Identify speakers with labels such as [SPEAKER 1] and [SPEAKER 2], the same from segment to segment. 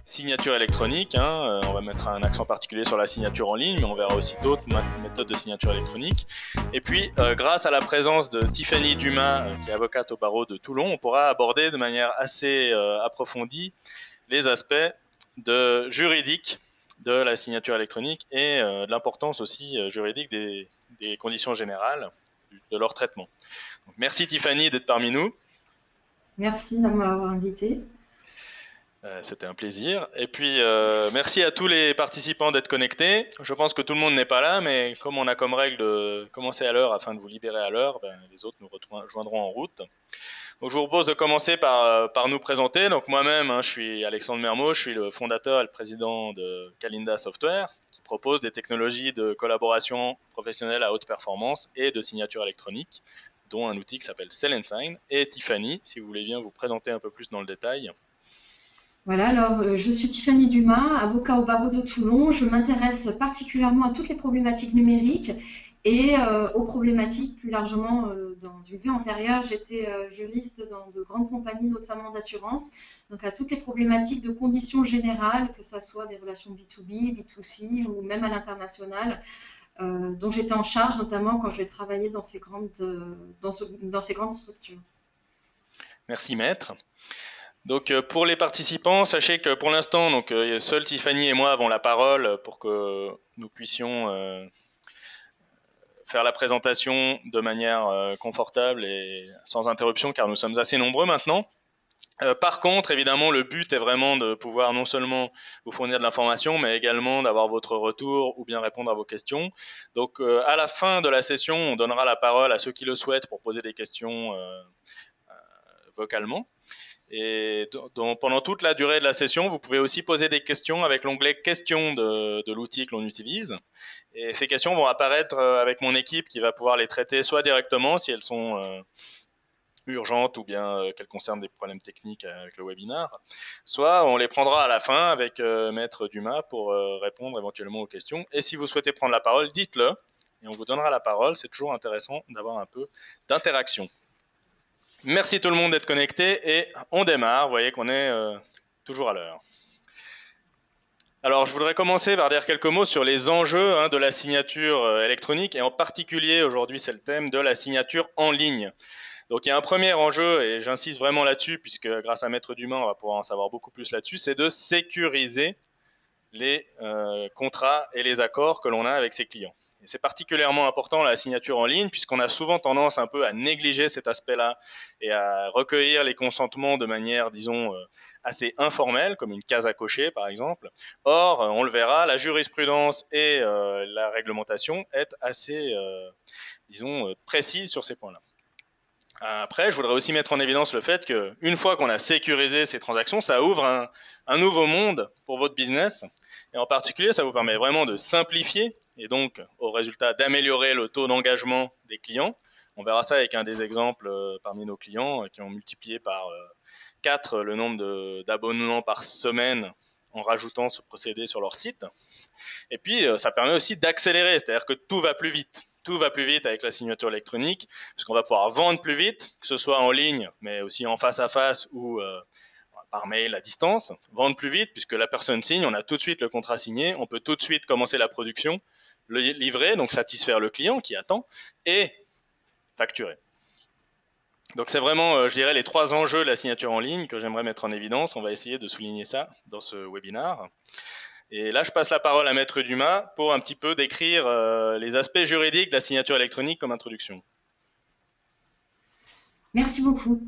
[SPEAKER 1] signature électronique. On va mettre un accent particulier sur la signature en ligne, mais on verra aussi d'autres méthodes de signature électronique. Et puis, grâce à la présence de Tiffany Dumas, qui est avocate au barreau de Toulon, on pourra aborder de manière assez approfondie les aspects juridiques de la signature électronique et de l'importance aussi juridique des conditions générales de leur traitement. Donc, merci Tiffany d'être parmi nous.
[SPEAKER 2] Merci de m'avoir invité.
[SPEAKER 1] C'était un plaisir. Et puis, merci à tous les participants d'être connectés. Je pense que tout le monde n'est pas là, mais comme on a comme règle de commencer à l'heure afin de vous libérer à l'heure, les autres nous rejoindront en route. Donc, je vous propose de commencer par nous présenter. Donc, moi-même, je suis Alexandre Mermot, je suis le fondateur et le président de Calinda Software, qui propose des technologies de collaboration professionnelle à haute performance et de signature électronique, dont un outil qui s'appelle Cell & Sign. Et Tiffany, si vous voulez bien vous présenter un peu plus dans le détail.
[SPEAKER 2] Voilà, alors je suis Tiffany Dumas, avocat au barreau de Toulon. Je m'intéresse particulièrement à toutes les problématiques numériques et aux problématiques plus largement dans une vie antérieure. J'étais juriste dans de grandes compagnies, notamment d'assurance, donc à toutes les problématiques de conditions générales, que ce soit des relations B2B, B2C ou même à l'international, dont j'étais en charge, notamment quand j'ai travaillé dans ces grandes structures.
[SPEAKER 1] Merci maître. Donc pour les participants, sachez que pour l'instant, seul Tiffany et moi avons la parole pour que nous puissions faire la présentation de manière confortable et sans interruption, car nous sommes assez nombreux maintenant. Par contre, évidemment, le but est vraiment de pouvoir non seulement vous fournir de l'information, mais également d'avoir votre retour ou bien répondre à vos questions. Donc à la fin de la session, on donnera la parole à ceux qui le souhaitent pour poser des questions vocalement. Et donc, pendant toute la durée de la session, vous pouvez aussi poser des questions avec l'onglet questions de l'outil que l'on utilise. Et ces questions vont apparaître avec mon équipe qui va pouvoir les traiter soit directement si elles sont urgentes ou bien qu'elles concernent des problèmes techniques avec le webinar, soit on les prendra à la fin avec Maître Dumas pour répondre éventuellement aux questions. Et si vous souhaitez prendre la parole, dites-le et on vous donnera la parole. C'est toujours intéressant d'avoir un peu d'interaction. Merci tout le monde d'être connecté et on démarre. Vous voyez qu'on est toujours à l'heure. Alors, je voudrais commencer par dire quelques mots sur les enjeux de la signature électronique et en particulier, aujourd'hui, c'est le thème de la signature en ligne. Donc, il y a un premier enjeu et j'insiste vraiment là-dessus puisque grâce à Maître Dumas, on va pouvoir en savoir beaucoup plus là-dessus, c'est de sécuriser les contrats et les accords que l'on a avec ses clients. Et c'est particulièrement important la signature en ligne puisqu'on a souvent tendance un peu à négliger cet aspect-là et à recueillir les consentements de manière, disons, assez informelle, comme une case à cocher par exemple. Or, on le verra, la jurisprudence et la réglementation est assez, disons, précise sur ces points-là. Après, je voudrais aussi mettre en évidence le fait qu'une fois qu'on a sécurisé ces transactions, ça ouvre un nouveau monde pour votre business. Et en particulier, ça vous permet vraiment de simplifier et donc, au résultat, d'améliorer le taux d'engagement des clients. On verra ça avec un des exemples parmi nos clients qui ont multiplié par 4 le nombre d'abonnements par semaine en rajoutant ce procédé sur leur site. Et puis, ça permet aussi d'accélérer, c'est-à-dire que tout va plus vite. Tout va plus vite avec la signature électronique, parce qu'on va pouvoir vendre plus vite, que ce soit en ligne, mais aussi en face à face ou par mail à distance. Vendre plus vite, puisque la personne signe, on a tout de suite le contrat signé, on peut tout de suite commencer la production, le livrer, donc satisfaire le client qui attend, et facturer. Donc c'est vraiment, je dirais, les 3 enjeux de la signature en ligne que j'aimerais mettre en évidence. On va essayer de souligner ça dans ce webinaire. Et là, je passe la parole à Maître Dumas pour un petit peu décrire les aspects juridiques de la signature électronique comme introduction.
[SPEAKER 2] Merci beaucoup.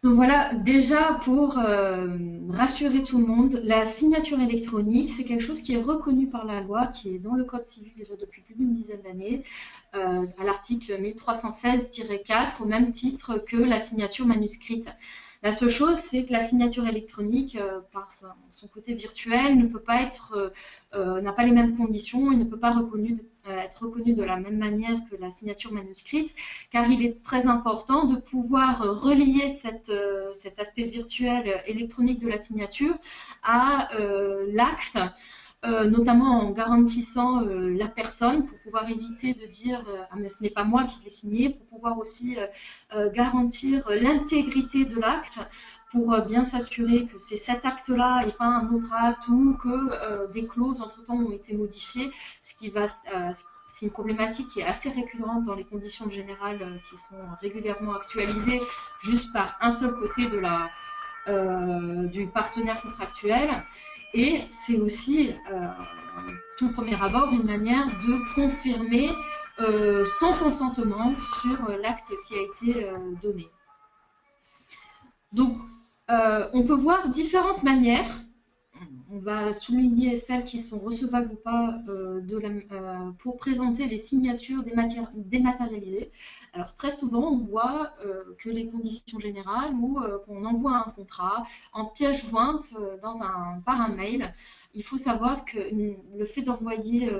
[SPEAKER 2] Donc voilà, déjà pour rassurer tout le monde, la signature électronique, c'est quelque chose qui est reconnu par la loi, qui est dans le Code civil déjà depuis plus d'une dizaine d'années, à l'article 1316-4, au même titre que la signature manuscrite. La seule chose, c'est que la signature électronique, par son côté virtuel, ne peut pas être, n'a pas les mêmes conditions, il ne peut pas être reconnu de la même manière que la signature manuscrite, car il est très important de pouvoir relier cet aspect virtuel électronique de la signature à l'acte notamment en garantissant la personne pour pouvoir éviter de dire ah mais ce n'est pas moi qui l'ai signé, pour pouvoir aussi garantir l'intégrité de l'acte, pour bien s'assurer que c'est cet acte-là et pas un autre acte, ou que des clauses entre-temps ont été modifiées, ce qui va c'est une problématique qui est assez récurrente dans les conditions générales qui sont régulièrement actualisées juste par un seul côté du partenaire contractuel. Et c'est aussi, tout premier abord, une manière de confirmer son consentement sur l'acte qui a été donné. Donc, on peut voir différentes manières. On va souligner celles qui sont recevables ou pas pour présenter les signatures dématérialisées. Alors très souvent, on voit que les conditions générales ou qu'on envoie un contrat en pièce jointe par un mail. Il faut savoir que le fait d'envoyer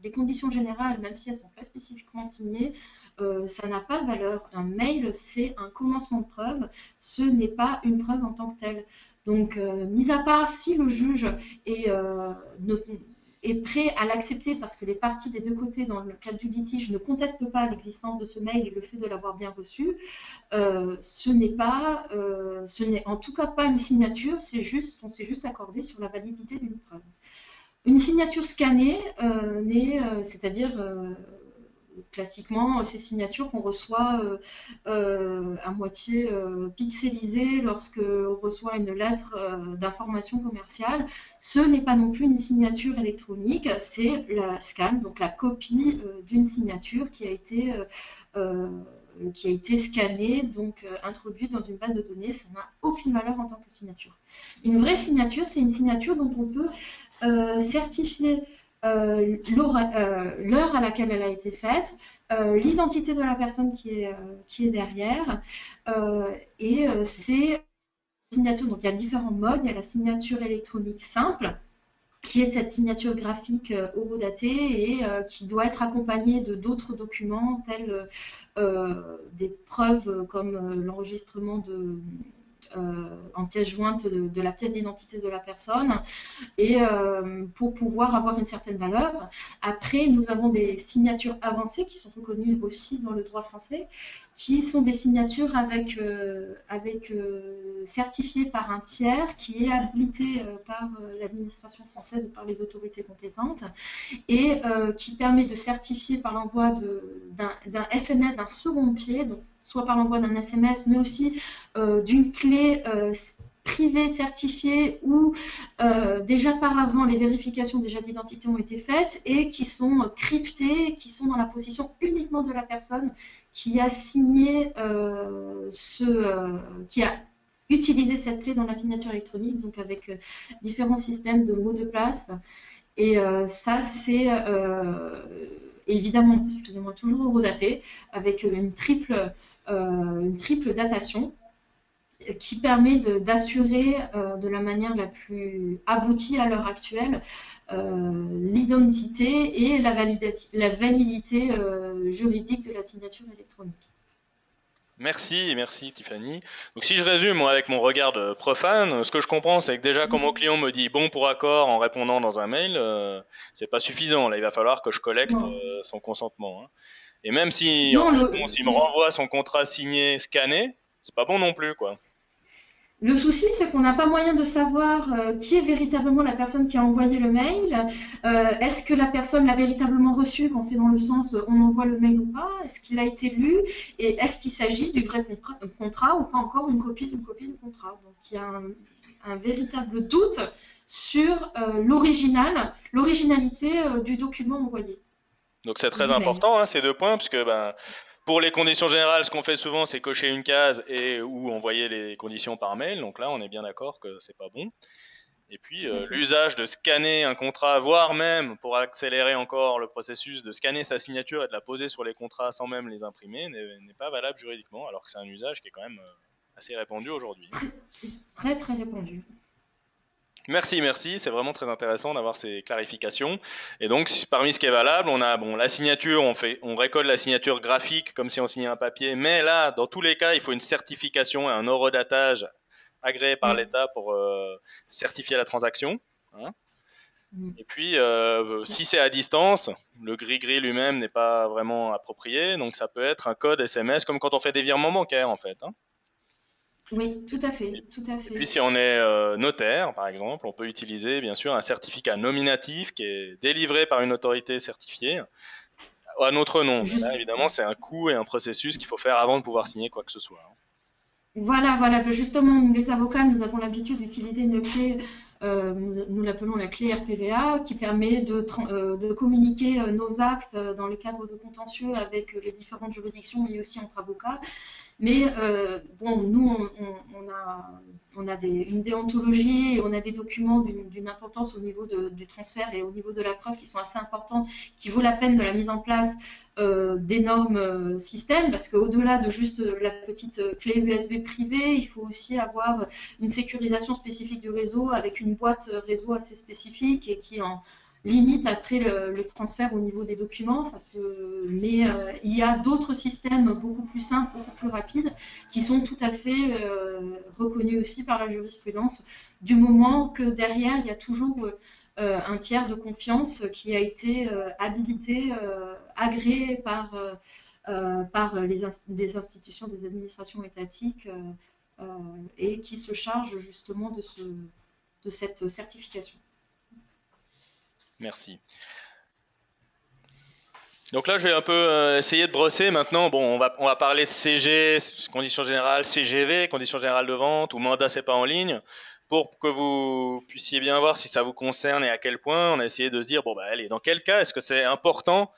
[SPEAKER 2] des conditions générales, même si elles ne sont pas spécifiquement signées, ça n'a pas de valeur. Un mail, c'est un commencement de preuve, ce n'est pas une preuve en tant que telle. Donc, mis à part si le juge est prêt à l'accepter parce que les parties des deux côtés, dans le cadre du litige, ne contestent pas l'existence de ce mail et le fait de l'avoir bien reçu, ce n'est en tout cas pas une signature, on s'est juste accordé sur la validité d'une preuve. Une signature scannée, c'est-à-dire classiquement ces signatures qu'on reçoit à moitié pixelisées lorsqu'on reçoit une lettre d'information commerciale, ce n'est pas non plus une signature électronique, c'est la scan, donc la copie d'une signature qui a été scannée, donc introduite dans une base de données. Ça n'a aucune valeur en tant que signature. Une vraie signature, c'est une signature dont on peut certifier l'heure à laquelle elle a été faite, l'identité de la personne qui est derrière, et c'est signature. Donc il y a différents modes. Il y a la signature électronique simple, qui est cette signature graphique horodatée et qui doit être accompagnée de d'autres documents tels des preuves comme l'enregistrement en pièce jointe de la pièce d'identité de la personne, et pour pouvoir avoir une certaine valeur. Après, nous avons des signatures avancées qui sont reconnues aussi dans le droit français, qui sont des signatures certifiées par un tiers qui est habilité par l'administration française ou par les autorités compétentes, et qui permet de certifier par l'envoi d'un SMS d'un second pied, donc soit par l'envoi d'un SMS, mais aussi d'une clé privée certifiée où déjà par avant les vérifications déjà d'identité ont été faites et qui sont cryptées, qui sont dans la possession uniquement de la personne qui a signé qui a utilisé cette clé dans la signature électronique, donc avec différents systèmes de mots de passe. Et ça, c'est évidemment, excusez-moi, toujours horodaté, avec une triple datation qui permet d'assurer de la manière la plus aboutie à l'heure actuelle l'identité et la validité juridique de la signature électronique.
[SPEAKER 1] Merci Tiffany. Donc si je résume moi, avec mon regard de profane, ce que je comprends c'est que déjà quand mon client me dit bon pour accord en répondant dans un mail, c'est pas suffisant. Là il va falloir que je collecte son consentement. Hein. Et même si s'il me renvoie son contrat signé scanné, c'est pas bon non plus quoi.
[SPEAKER 2] Le souci, c'est qu'on n'a pas moyen de savoir qui est véritablement la personne qui a envoyé le mail. Est-ce que la personne l'a véritablement reçu quand c'est dans le sens on envoie le mail ou pas? Est-ce qu'il a été lu? Et est-ce qu'il s'agit du vrai contrat ou pas encore une copie du contrat? Donc il y a un véritable doute sur l'originalité du document envoyé.
[SPEAKER 1] Donc c'est très important hein, ces deux points, parce que pour les conditions générales, ce qu'on fait souvent, c'est cocher une case ou envoyer les conditions par mail. Donc là, on est bien d'accord que c'est pas bon. Et puis, l'usage de scanner un contrat, voire même, pour accélérer encore le processus, de scanner sa signature et de la poser sur les contrats sans même les imprimer, n'est pas valable juridiquement, alors que c'est un usage qui est quand même assez répandu aujourd'hui.
[SPEAKER 2] Très, très répandu.
[SPEAKER 1] Merci, c'est vraiment très intéressant d'avoir ces clarifications. Et donc, parmi ce qui est valable, on a la signature, on récolte la signature graphique comme si on signait un papier, mais là, dans tous les cas, il faut une certification et un horodatage agréé par l'État pour certifier la transaction. Hein. Et puis, si c'est à distance, le gris-gris lui-même n'est pas vraiment approprié, donc ça peut être un code SMS, comme quand on fait des virements bancaires, en fait, hein.
[SPEAKER 2] Oui, tout à fait, tout à
[SPEAKER 1] Et puis,
[SPEAKER 2] fait.
[SPEAKER 1] si on est notaire, par exemple, on peut utiliser, bien sûr, un certificat nominatif qui est délivré par une autorité certifiée à notre nom. Mais
[SPEAKER 2] Juste,
[SPEAKER 1] là, évidemment, c'est un coût et un processus qu'il faut faire avant de pouvoir signer quoi que ce soit, hein.
[SPEAKER 2] voilà, voilà. Ben, justement, nous, les avocats, nous avons l'habitude d'utiliser une clé, nous l'appelons la clé RPVA, qui permet de communiquer nos actes dans le cadre de contentieux avec les différentes juridictions, mais aussi entre avocats. Mais bon, nous, on a une déontologie, on a des documents d'une importance au niveau du transfert et au niveau de la preuve qui sont assez importants, qui vaut la peine de la mise en place d'énormes systèmes, parce qu'au-delà de juste la petite clé USB privée, il faut aussi avoir une sécurisation spécifique du réseau avec une boîte réseau assez spécifique et qui en limite après le transfert au niveau des documents. Mais il y a d'autres systèmes beaucoup plus simples, beaucoup plus rapides, qui sont tout à fait reconnus aussi par la jurisprudence, du moment que derrière, il y a toujours un tiers de confiance qui a été habilité, agréé par des institutions, des administrations étatiques, et qui se charge justement de cette certification.
[SPEAKER 1] Merci. Donc là, je vais un peu essayer de brosser maintenant. Bon, on va parler CG, conditions générales, CGV, conditions générales de vente, ou mandat c'est pas en ligne, pour que vous puissiez bien voir si ça vous concerne et à quel point. On a essayé de se dire, bon, bah, allez, dans quel cas est-ce que c'est important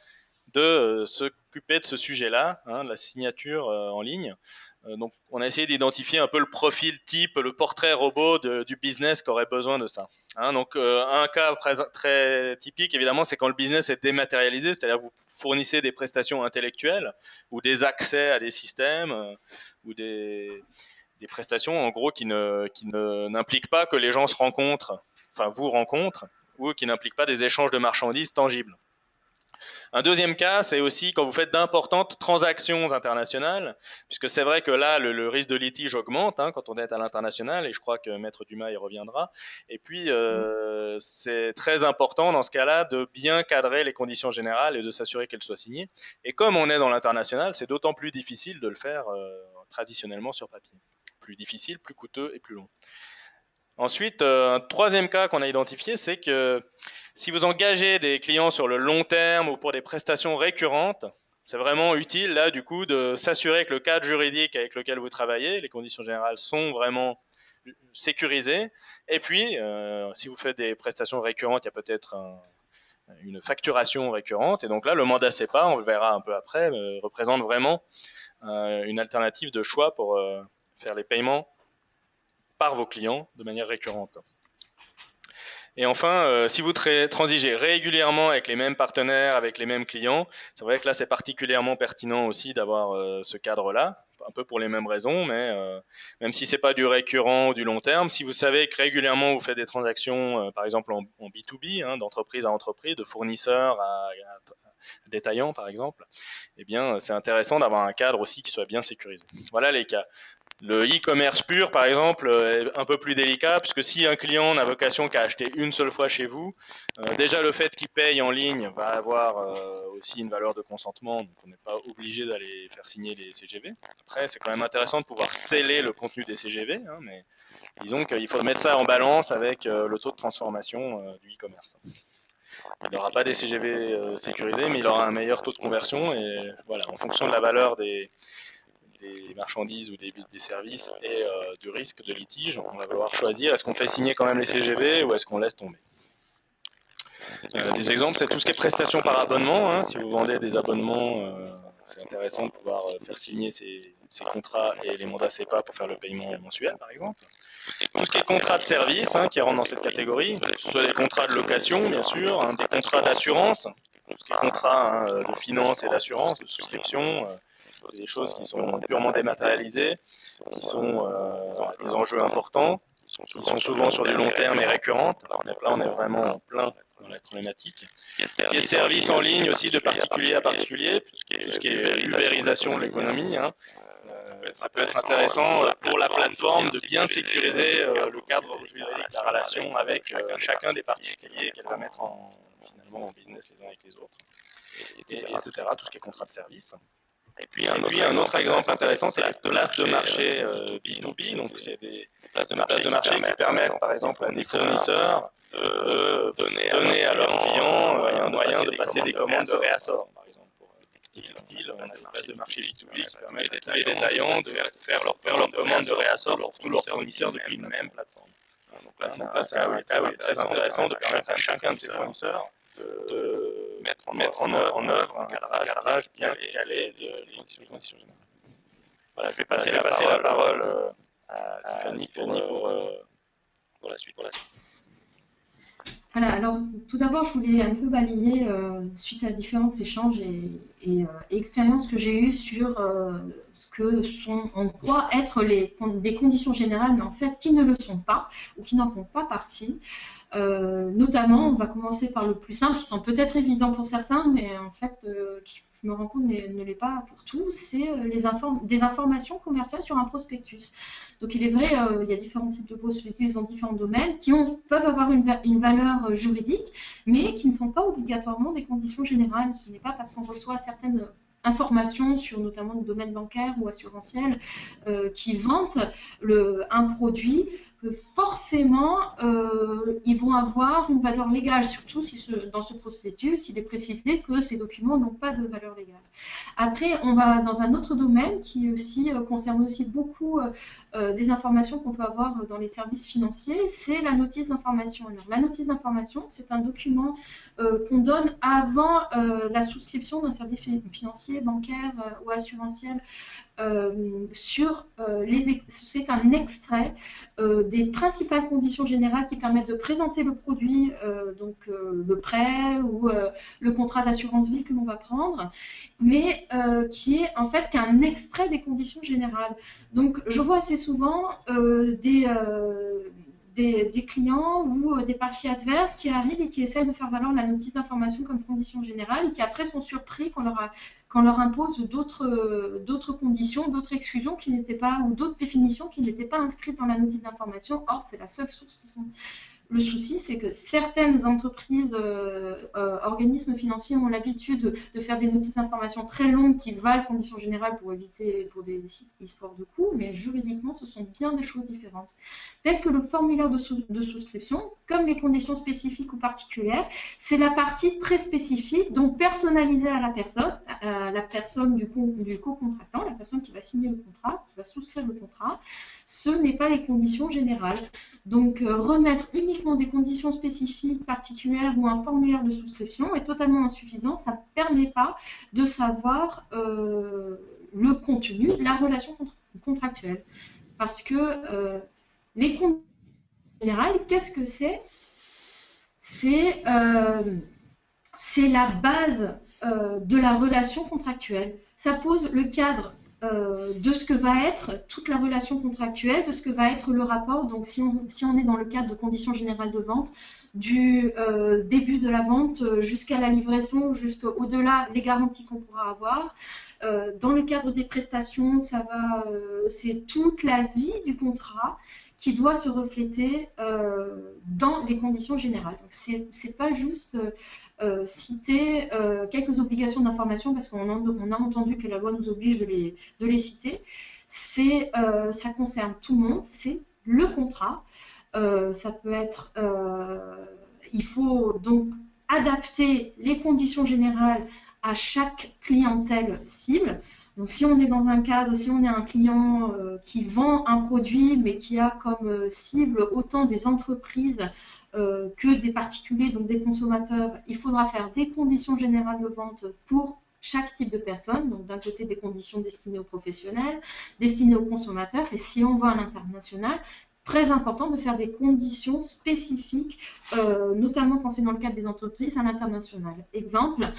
[SPEAKER 1] de s'occuper de ce sujet-là, hein, de la signature en ligne. Donc, on a essayé d'identifier un peu le profil type, le portrait robot du business qui aurait besoin de ça, hein. Donc, un cas très typique, évidemment, c'est quand le business est dématérialisé, c'est-à-dire vous fournissez des prestations intellectuelles ou des accès à des systèmes ou des prestations, en gros, qui n'impliquent pas que les gens se rencontrent, enfin, vous rencontrent, ou qui n'impliquent pas des échanges de marchandises tangibles. Un deuxième cas, c'est aussi quand vous faites d'importantes transactions internationales, puisque c'est vrai que là, le risque de litige augmente, hein, quand on est à l'international, et je crois que Maître Dumas y reviendra. Et puis, c'est très important dans ce cas-là de bien cadrer les conditions générales et de s'assurer qu'elles soient signées. Et comme on est dans l'international, c'est d'autant plus difficile de le faire traditionnellement sur papier. Plus difficile, plus coûteux et plus long. Ensuite, un troisième cas qu'on a identifié, c'est que si vous engagez des clients sur le long terme ou pour des prestations récurrentes, c'est vraiment utile là du coup de s'assurer que le cadre juridique avec lequel vous travaillez, les conditions générales sont vraiment sécurisées. Et puis, si vous faites des prestations récurrentes, il y a peut-être une facturation récurrente. Et donc là, le mandat CEPA, on le verra un peu après, représente vraiment une alternative de choix pour faire les paiements par vos clients de manière récurrente. Et enfin, si vous transigez régulièrement avec les mêmes partenaires, avec les mêmes clients, c'est vrai que là, c'est particulièrement pertinent aussi d'avoir ce cadre-là, un peu pour les mêmes raisons, mais même si c'est pas du récurrent ou du long terme, si vous savez que régulièrement vous faites des transactions, par exemple en B2B, hein, d'entreprise à entreprise, de fournisseur à détaillant par exemple, eh bien c'est intéressant d'avoir un cadre aussi qui soit bien sécurisé. Voilà les cas. Le e-commerce pur, par exemple, est un peu plus délicat, puisque si un client n'a vocation qu'à acheter une seule fois chez vous, déjà le fait qu'il paye en ligne va avoir aussi une valeur de consentement, donc on n'est pas obligé d'aller faire signer les CGV. Après, c'est quand même intéressant de pouvoir sceller le contenu des CGV, hein, mais disons qu'il faut mettre ça en balance avec le taux de transformation du e-commerce. Il n'aura pas des CGV sécurisés, mais il aura un meilleur taux de conversion, et voilà, en fonction de la valeur des marchandises ou des services et du risque de litige, on va devoir choisir est-ce qu'on fait signer quand même les CGV ou est-ce qu'on laisse tomber. Des exemples, c'est tout ce qui est prestations par abonnement, hein. Si vous vendez des abonnements, c'est intéressant de pouvoir faire signer ces contrats et les mandats CEPA pour faire le paiement mensuel, par exemple. Tout ce qui est contrat de service, hein, qui rentre dans cette catégorie, que ce soit des contrats de location, bien sûr, hein, des contrats d'assurance, tout ce qui est contrat de finance et d'assurance, de souscription, c'est des choses qui sont purement dématérialisées, qui sont des enjeux importants. qui sont souvent sur du long terme et récurrentes. Là, on est vraiment en plein dans la problématique. Ce qui est service en ligne aussi de particulier à particulier, tout ce qui est ubérisation de l'économie, hein. Ça peut être intéressant pour la plateforme de bien sécuriser le cadre juridique, la relation avec chacun des particuliers qu'elle va mettre finalement en business les uns avec les autres, etc. Tout ce qui est contrat de service. Et puis un autre exemple intéressant, c'est les places de marché B2B. Donc c'est des places de marché qui permettent par exemple à des fournisseurs de donner à leurs clients un moyen de passer des commandes de réassort, par exemple pour textile. On a des places de marché B2B qui permettent à tous les détaillants de faire leurs commandes de réassort pour tous leurs fournisseurs depuis une même plateforme. Donc là, c'est un cas très intéressant de permettre à chacun de ces fournisseurs de mettre en œuvre un cadrage bien calé des conditions générales. Voilà, je vais passer la parole à Tiffany pour la suite.
[SPEAKER 2] Voilà, alors tout d'abord, je voulais un peu balayer, suite à différents échanges et expériences que j'ai eues sur ce que on croit être des conditions générales, mais en fait qui ne le sont pas ou qui n'en font pas partie. Notamment, on va commencer par le plus simple, qui sont peut-être évidents pour certains, mais en fait, qui, je me rends compte, ne l'est pas pour tous, c'est des informations commerciales sur un prospectus. Donc il est vrai, il y a différents types de prospectus dans différents domaines qui peuvent avoir une valeur juridique, mais qui ne sont pas obligatoirement des conditions générales. Ce n'est pas parce qu'on reçoit certaines informations sur notamment le domaine bancaire ou assurantiel qui vantent un produit que forcément ils vont avoir une valeur légale, surtout si dans ce prospectus il est précisé que ces documents n'ont pas de valeur légale. Après, on va dans un autre domaine qui aussi concerne aussi beaucoup des informations qu'on peut avoir dans les services financiers, c'est la notice d'information. Alors, la notice d'information, c'est un document qu'on donne avant la souscription d'un service financier, bancaire ou assurantiel. C'est un extrait des principales conditions générales qui permettent de présenter le produit, donc le prêt ou le contrat d'assurance vie que l'on va prendre, mais qui est en fait qu'un extrait des conditions générales. Donc je vois assez souvent des clients ou des parties adverses qui arrivent et qui essaient de faire valoir la notice d'information comme condition générale et qui après sont surpris qu'on leur impose d'autres conditions, d'autres exclusions qui n'étaient pas, ou d'autres définitions qui n'étaient pas inscrites dans la notice d'information. Or, c'est la seule source qui sont. Le souci, c'est que certaines entreprises, organismes financiers ont l'habitude de faire des notices d'information très longues qui valent conditions générales pour éviter pour des histoires de coûts, mais juridiquement, ce sont bien des choses différentes. Telles que le formulaire de souscription, comme les conditions spécifiques ou particulières, c'est la partie très spécifique, donc personnalisée à la personne du co-contractant, la personne qui va signer le contrat, qui va souscrire le contrat. Ce n'est pas les conditions générales. Donc, remettre uniquement des conditions spécifiques, particulières ou un formulaire de souscription est totalement insuffisant. Ça ne permet pas de savoir le contenu, la relation contractuelle. Parce que les conditions générales, qu'est-ce que c'est? C'est la base de la relation contractuelle. Ça pose le cadre de ce que va être toute la relation contractuelle, de ce que va être le rapport. Donc si on est dans le cadre de conditions générales de vente, du début de la vente jusqu'à la livraison, jusqu'au-delà les garanties qu'on pourra avoir. Dans le cadre des prestations, c'est toute la vie du contrat qui doit se refléter dans les conditions générales. Donc c'est pas juste citer quelques obligations d'information parce qu'on a entendu que la loi nous oblige de les citer. Ça concerne tout le monde, c'est le contrat. Ça peut être, il faut donc adapter les conditions générales à chaque clientèle cible. Donc si on est dans un cadre, si on est un client qui vend un produit mais qui a comme cible autant des entreprises que des particuliers, donc des consommateurs, il faudra faire des conditions générales de vente pour chaque type de personne. Donc d'un côté des conditions destinées aux professionnels, destinées aux consommateurs, et si on va à l'international, très important de faire des conditions spécifiques, notamment quand c'est dans le cadre des entreprises à l'international. Exemple,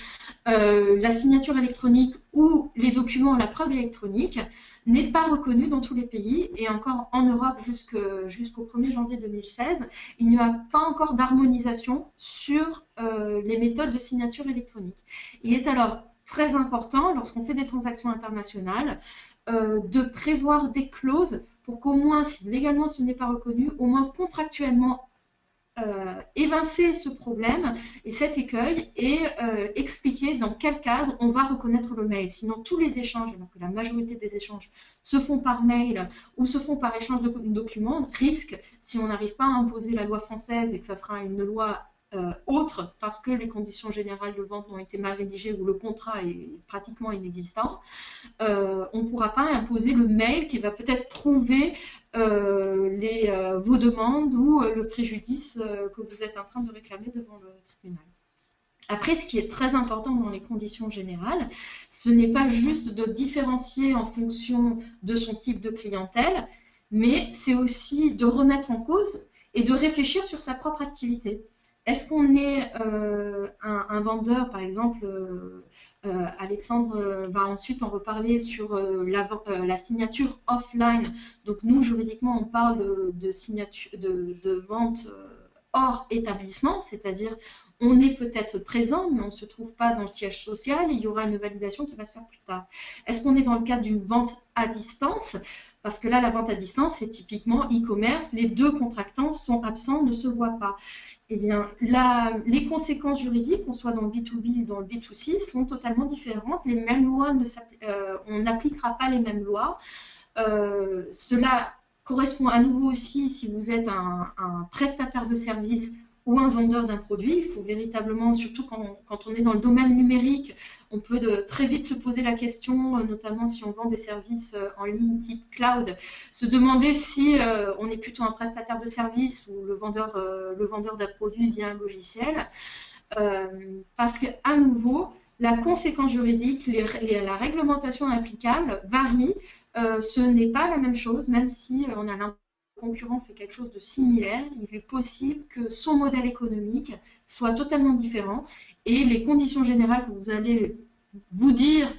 [SPEAKER 2] la signature électronique ou les documents à la preuve électronique n'est pas reconnue dans tous les pays, et encore en Europe jusqu'au 1er janvier 2016, il n'y a pas encore d'harmonisation sur les méthodes de signature électronique. Il est alors très important, lorsqu'on fait des transactions internationales, de prévoir des clauses pour qu'au moins, si légalement ce n'est pas reconnu, au moins contractuellement, évincer ce problème et cet écueil et expliquer dans quel cadre on va reconnaître le mail. Sinon, tous les échanges, alors que la majorité des échanges se font par mail ou se font par échange de documents, risquent, si on n'arrive pas à imposer la loi française et que ça sera une loi autre parce que les conditions générales de vente ont été mal rédigées ou le contrat est pratiquement inexistant, on ne pourra pas imposer le mail qui va peut-être prouver vos demandes ou le préjudice que vous êtes en train de réclamer devant le tribunal. Après, ce qui est très important dans les conditions générales, ce n'est pas juste de différencier en fonction de son type de clientèle, mais c'est aussi de remettre en cause et de réfléchir sur sa propre activité. Est-ce qu'on est un vendeur, par exemple, Alexandre va ensuite en reparler sur la signature offline. Donc nous, juridiquement, on parle de vente hors établissement, c'est-à-dire on est peut-être présent, mais on ne se trouve pas dans le siège social et il y aura une validation qui va se faire plus tard. Est-ce qu'on est dans le cadre d'une vente à distance? Parce que là, la vente à distance, c'est typiquement e-commerce, les deux contractants sont absents, ne se voient pas. Eh bien, les conséquences juridiques, qu'on soit dans le B2B ou dans le B2C, sont totalement différentes. Les mêmes lois, on n'appliquera pas les mêmes lois. Cela correspond à nouveau aussi si vous êtes un prestataire de service ou un vendeur d'un produit. Il faut véritablement, surtout quand on est dans le domaine numérique, on peut très vite se poser la question, notamment si on vend des services en ligne type cloud, se demander si on est plutôt un prestataire de service ou le vendeur d'un produit via un logiciel. Parce qu'à nouveau, la conséquence juridique, la réglementation applicable varie. Ce n'est pas la même chose, même si on a l'impression que le concurrent fait quelque chose de similaire. Il est possible que son modèle économique soit totalement différent et les conditions générales que vous allez vous dire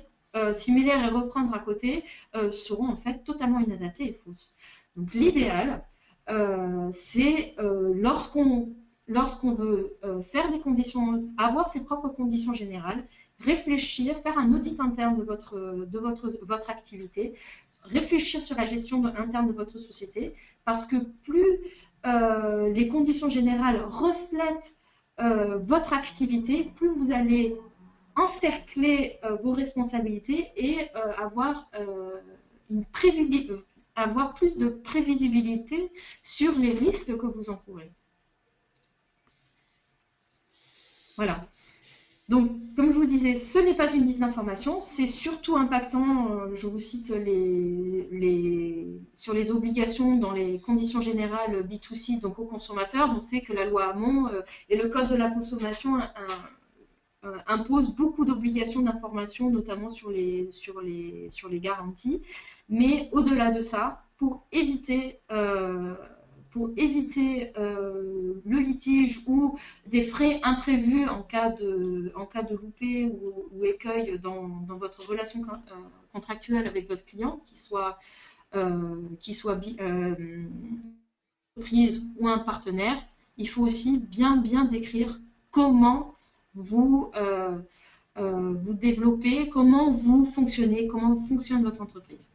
[SPEAKER 2] similaires et reprendre à côté seront en fait totalement inadaptées et fausses. Donc l'idéal, c'est lorsqu'on veut faire des conditions, avoir ses propres conditions générales, réfléchir, faire un audit interne de votre activité, réfléchir sur la gestion interne de votre société, parce que plus les conditions générales reflètent votre activité, plus vous allez encercler vos responsabilités et avoir plus de prévisibilité sur les risques que vous encourez. Voilà. Donc, comme je vous disais, ce n'est pas une liste d'informations, c'est surtout impactant, je vous cite sur les obligations dans les conditions générales B2C, donc aux consommateurs. On sait que la loi Hamon et le Code de la consommation imposent beaucoup d'obligations d'information, notamment sur les garanties. Mais au-delà de ça, pour éviter le litige ou des frais imprévus en cas de loupé ou écueil dans votre relation contractuelle avec votre client, qui soit entreprise ou un partenaire, il faut aussi bien décrire comment vous développez, comment vous fonctionnez, comment fonctionne votre entreprise.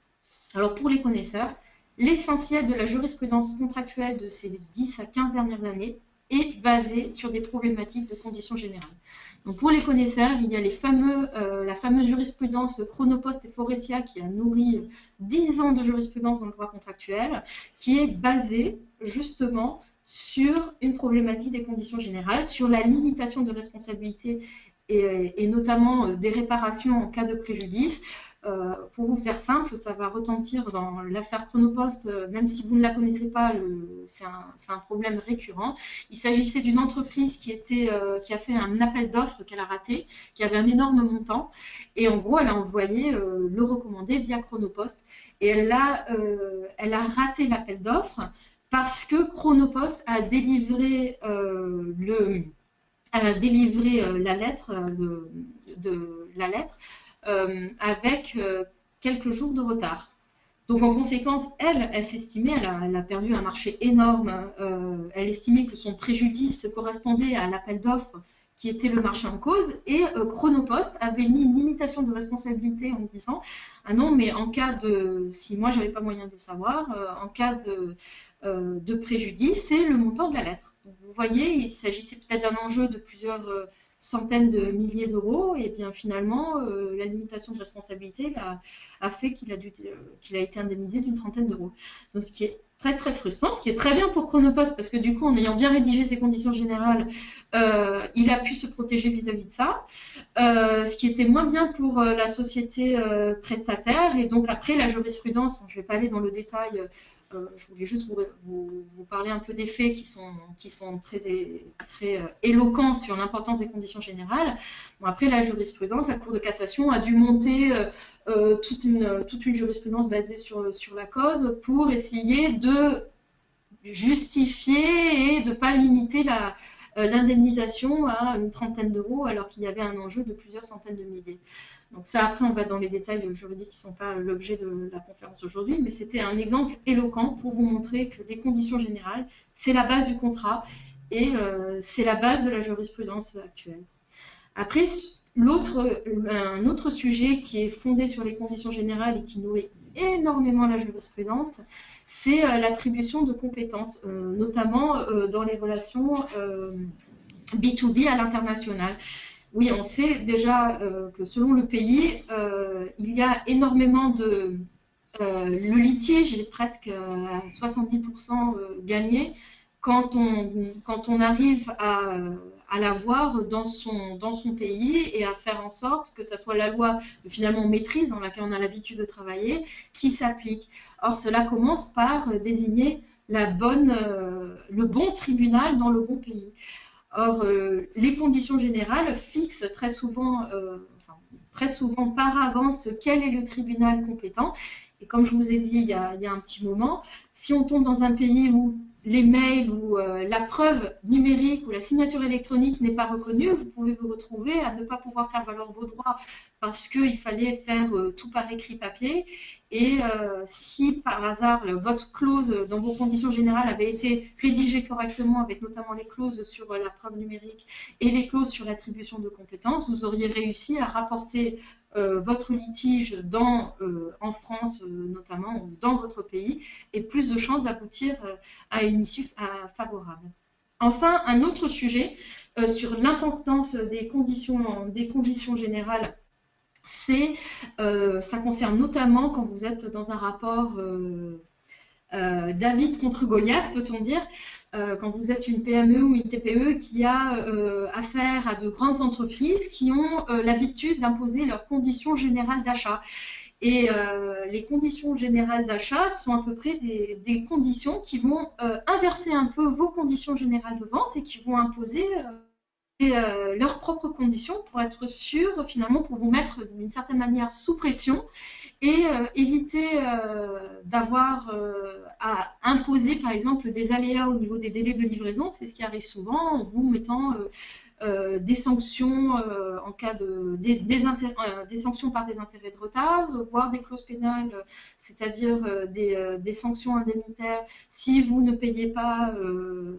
[SPEAKER 2] Alors pour les connaisseurs, l'essentiel de la jurisprudence contractuelle de ces 10 à 15 dernières années est basé sur des problématiques de conditions générales. Donc pour les connaisseurs, il y a la fameuse jurisprudence Chronopost et Forestia qui a nourri 10 ans de jurisprudence dans le droit contractuel, qui est basée justement sur une problématique des conditions générales, sur la limitation de responsabilité et notamment des réparations en cas de préjudice. Pour vous faire simple, ça va retentir dans l'affaire Chronopost, même si vous ne la connaissez pas, c'est un problème récurrent. Il s'agissait d'une entreprise qui a fait un appel d'offres qu'elle a raté, qui avait un énorme montant, et en gros, elle a envoyé le recommandé via Chronopost, et elle a raté l'appel d'offres parce que Chronopost a délivré la lettre la lettre avec quelques jours de retard. Donc en conséquence, elle s'estimait, elle a perdu un marché énorme. Elle estimait que son préjudice correspondait à l'appel d'offres qui était le marché en cause. Et Chronopost avait mis une limitation de responsabilité en disant ah non, mais en cas de, si moi j'avais pas moyen de le savoir, en cas de préjudice, c'est le montant de la lettre. Donc, vous voyez, il s'agissait peut-être d'un enjeu de plusieurs centaines de milliers d'euros, et bien finalement, la limitation de responsabilité a fait qu'il a été indemnisé d'une trentaine d'euros. Donc, ce qui est très très frustrant, ce qui est très bien pour Chronopost, parce que du coup, en ayant bien rédigé ses conditions générales, il a pu se protéger vis-à-vis de ça. Ce qui était moins bien pour la société prestataire. Et donc après, la jurisprudence, je ne vais pas aller dans le détail, je voulais juste vous parler un peu des faits qui sont très, très éloquents sur l'importance des conditions générales. Bon, après, la jurisprudence, la Cour de cassation a dû monter toute une jurisprudence basée sur la cause pour essayer de justifier et de ne pas limiter l'indemnisation à une trentaine d'euros alors qu'il y avait un enjeu de plusieurs centaines de milliers. Donc ça, après, on va dans les détails juridiques qui ne sont pas l'objet de la conférence aujourd'hui, mais c'était un exemple éloquent pour vous montrer que des conditions générales, c'est la base du contrat et c'est la base de la jurisprudence actuelle. Après, un autre sujet qui est fondé sur les conditions générales et qui nourrit énormément la jurisprudence, c'est l'attribution de compétences, notamment dans les relations B2B à l'international. Oui, on sait déjà que selon le pays, il y a énormément de... le litige est presque à 70% gagné quand on arrive à l'avoir dans son pays et à faire en sorte que ce soit la loi de finalement maîtrise dans laquelle on a l'habitude de travailler qui s'applique. Or, cela commence par désigner le bon tribunal dans le bon pays. Or, les conditions générales fixent très souvent par avance quel est le tribunal compétent. Et comme je vous ai dit il y a un petit moment, si on tombe dans un pays où les mails ou la preuve numérique ou la signature électronique n'est pas reconnue, vous pouvez vous retrouver à ne pas pouvoir faire valoir vos droits parce qu'il fallait faire tout par écrit papier. Et si par hasard votre clause dans vos conditions générales avait été rédigée correctement, avec notamment les clauses sur la preuve numérique et les clauses sur l'attribution de compétences, vous auriez réussi à rapporter votre litige en France notamment, ou dans votre pays, et plus de chances d'aboutir à une issue favorable. Enfin, un autre sujet sur l'importance des conditions générales, ça concerne notamment quand vous êtes dans un rapport David contre Goliath, peut-on dire, quand vous êtes une PME ou une TPE qui a affaire à de grandes entreprises qui ont l'habitude d'imposer leurs conditions générales d'achat. Et les conditions générales d'achat sont à peu près des conditions qui vont inverser un peu vos conditions générales de vente et qui vont imposer leurs propres conditions pour être sûr, finalement, pour vous mettre d'une certaine manière sous pression et éviter d'avoir à imposer, par exemple, des aléas au niveau des délais de livraison. C'est ce qui arrive souvent en vous mettant des sanctions en cas des sanctions par des intérêts de retard, voire des clauses pénales, c'est-à-dire des sanctions indemnitaires si vous ne payez pas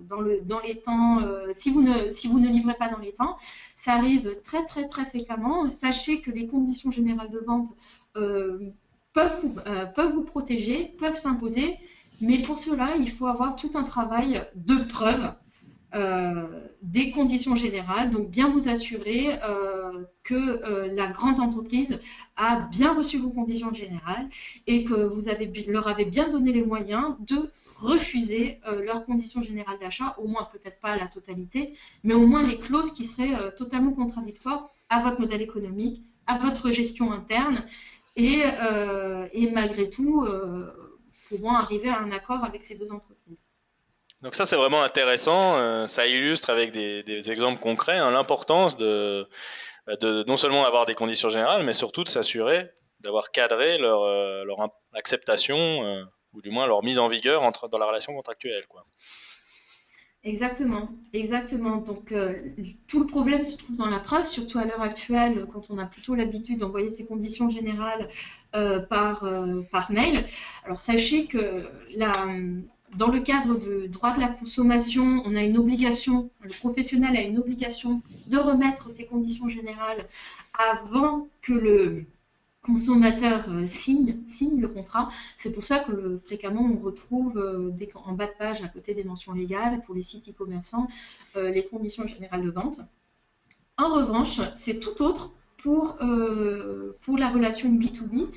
[SPEAKER 2] dans les temps, si vous ne livrez pas dans les temps. Ça arrive très très très fréquemment. Sachez que les conditions générales de vente peuvent vous protéger, peuvent s'imposer, mais pour cela, il faut avoir tout un travail de preuve des conditions générales, donc bien vous assurer que la grande entreprise a bien reçu vos conditions générales et que vous leur avez bien donné les moyens de refuser leurs conditions générales d'achat, au moins peut-être pas la totalité, mais au moins les clauses qui seraient totalement contradictoires à votre modèle économique, à votre gestion interne et malgré tout pouvant arriver à un accord avec ces deux entreprises.
[SPEAKER 1] Donc ça, c'est vraiment intéressant. Ça illustre avec des exemples concrets l'importance de non seulement avoir des conditions générales, mais surtout de s'assurer d'avoir cadré leur acceptation ou du moins leur mise en vigueur dans la relation contractuelle, quoi.
[SPEAKER 2] Exactement, exactement. Donc, tout le problème se trouve dans la preuve, surtout à l'heure actuelle, quand on a plutôt l'habitude d'envoyer ces conditions générales par mail. Alors, sachez que dans le cadre du droit de la consommation, on a une obligation, le professionnel a une obligation de remettre ces conditions générales avant que le consommateur signe le contrat. C'est pour ça que fréquemment on retrouve en bas de page à côté des mentions légales pour les sites e-commerçants les conditions générales de vente. En revanche, c'est tout autre pour la relation B2B,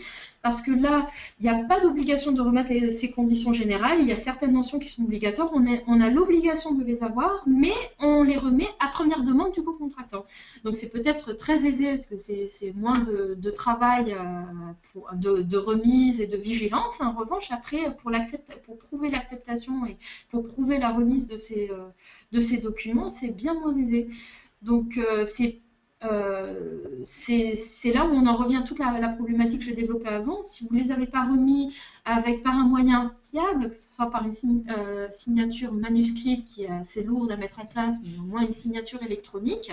[SPEAKER 2] parce que là, il n'y a pas d'obligation de remettre ces conditions générales, il y a certaines mentions qui sont obligatoires, on a l'obligation de les avoir, mais on les remet à première demande du co-contractant. Donc c'est peut-être très aisé, parce que c'est moins de travail de remise et de vigilance. En revanche, après, pour prouver l'acceptation et pour prouver la remise de ces documents, c'est bien moins aisé. Donc c'est là où on en revient à toute la problématique que je développais avant. Si vous ne les avez pas remis par un moyen fiable, que ce soit par une signature manuscrite qui est assez lourde à mettre en place, mais au moins une signature électronique,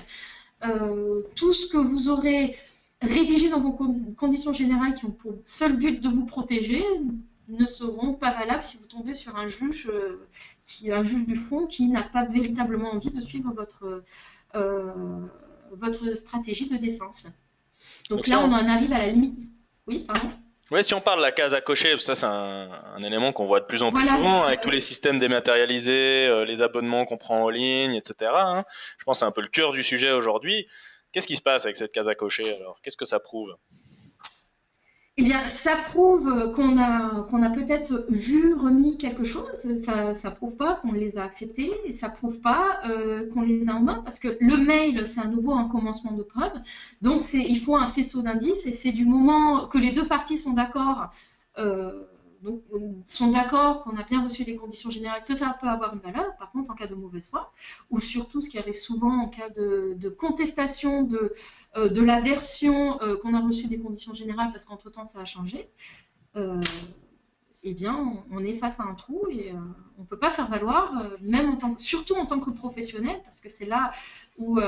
[SPEAKER 2] tout ce que vous aurez rédigé dans vos conditions générales qui ont pour seul but de vous protéger ne seront pas valables si vous tombez sur un juge du fond qui n'a pas véritablement envie de suivre votre stratégie de défense. Donc là, on en arrive à la limite. Oui, pardon.
[SPEAKER 1] Oui, si on parle de la case à cocher, parce que ça c'est un élément qu'on voit de plus en plus souvent avec tous les systèmes dématérialisés, les abonnements qu'on prend en ligne, etc. Hein. Je pense que c'est un peu le cœur du sujet aujourd'hui. Qu'est-ce qui se passe avec cette case à cocher alors? Qu'est-ce que ça prouve?
[SPEAKER 2] Eh bien, ça prouve qu'on a peut-être remis quelque chose. Ça prouve pas qu'on les a acceptés, et ça prouve pas qu'on les a en main, parce que le mail, c'est à nouveau un commencement de preuve. Donc, il faut un faisceau d'indices, et c'est du moment que les deux parties sont d'accord, qu'on a bien reçu les conditions générales, que ça peut avoir une valeur. Par contre, en cas de mauvaise foi, ou surtout ce qui arrive souvent en cas de contestation de la version qu'on a reçue des conditions générales, parce qu'entre-temps ça a changé, eh bien on est face à un trou et on ne peut pas faire valoir, surtout en tant que professionnel, parce que c'est là où,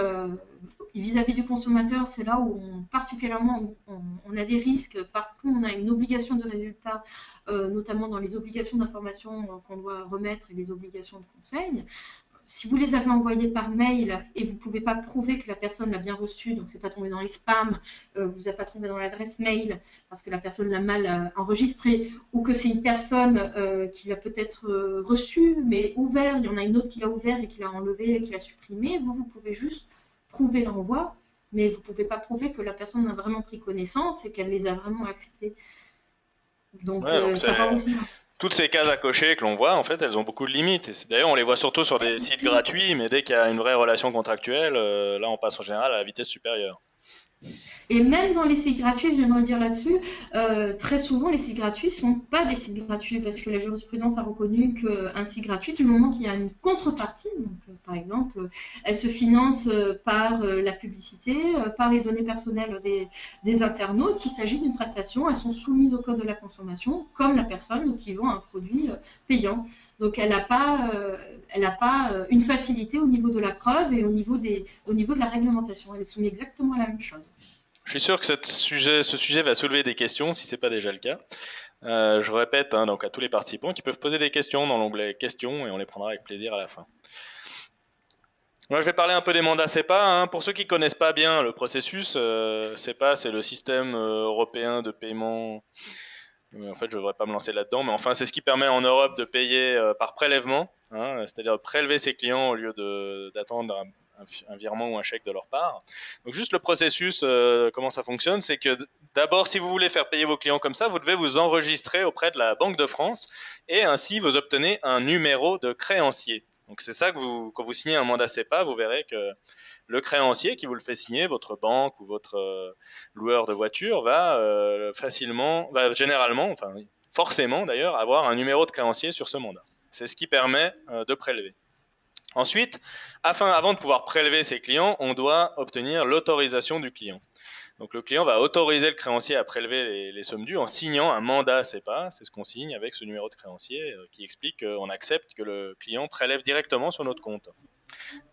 [SPEAKER 2] vis-à-vis du consommateur, c'est là où particulièrement on a des risques, parce qu'on a une obligation de résultat, notamment dans les obligations d'information qu'on doit remettre et les obligations de conseil. Si vous les avez envoyés par mail et vous ne pouvez pas prouver que la personne l'a bien reçu, donc c'est pas tombé dans les spams, vous n'avez pas tombé dans l'adresse mail parce que la personne l'a mal enregistré, ou que c'est une personne qui l'a peut-être reçu mais ouvert, il y en a une autre qui l'a ouvert et qui l'a enlevé et qui l'a supprimé, vous pouvez juste prouver l'envoi, mais vous ne pouvez pas prouver que la personne a vraiment pris connaissance et qu'elle les a vraiment acceptés. Donc, ça part aussi.
[SPEAKER 1] Toutes ces cases à cocher que l'on voit, en fait, elles ont beaucoup de limites. D'ailleurs, on les voit surtout sur des sites gratuits, mais dès qu'il y a une vraie relation contractuelle, là, on passe en général à la vitesse supérieure.
[SPEAKER 2] Et même dans les sites gratuits, j'aimerais dire là-dessus, très souvent les sites gratuits ne sont pas des sites gratuits, parce que la jurisprudence a reconnu qu'un site gratuit, du moment qu'il y a une contrepartie, donc, par exemple, elle se finance par la publicité, par les données personnelles des internautes, il s'agit d'une prestation, elles sont soumises au code de la consommation, comme la personne qui vend un produit payant. Donc elle n'a pas une facilité au niveau de la preuve et au niveau de la réglementation. Elle est soumise exactement à la même chose.
[SPEAKER 1] Je suis sûr que ce sujet va soulever des questions, si ce n'est pas déjà le cas. Je répète donc à tous les participants qui peuvent poser des questions dans l'onglet questions, et on les prendra avec plaisir à la fin. Moi, je vais parler un peu des mandats SEPA. Pour ceux qui ne connaissent pas bien le processus, SEPA, c'est le système européen de paiement. En fait, je ne devrais pas me lancer là-dedans, mais enfin, c'est ce qui permet en Europe de payer par prélèvement, c'est-à-dire prélever ses clients au lieu d'attendre un virement ou un chèque de leur part. Donc juste le processus, comment ça fonctionne, c'est que d'abord, si vous voulez faire payer vos clients comme ça, vous devez vous enregistrer auprès de la Banque de France, et ainsi vous obtenez un numéro de créancier. Donc c'est ça que quand vous signez un mandat SEPA, vous verrez que le créancier qui vous le fait signer, votre banque ou votre loueur de voiture, va généralement, enfin forcément d'ailleurs, avoir un numéro de créancier sur ce mandat. C'est ce qui permet de prélever. Ensuite, avant de pouvoir prélever ses clients, on doit obtenir l'autorisation du client. Donc le client va autoriser le créancier à prélever les sommes dues en signant un mandat SEPA, c'est ce qu'on signe avec ce numéro de créancier qui explique qu'on accepte que le client prélève directement sur notre compte.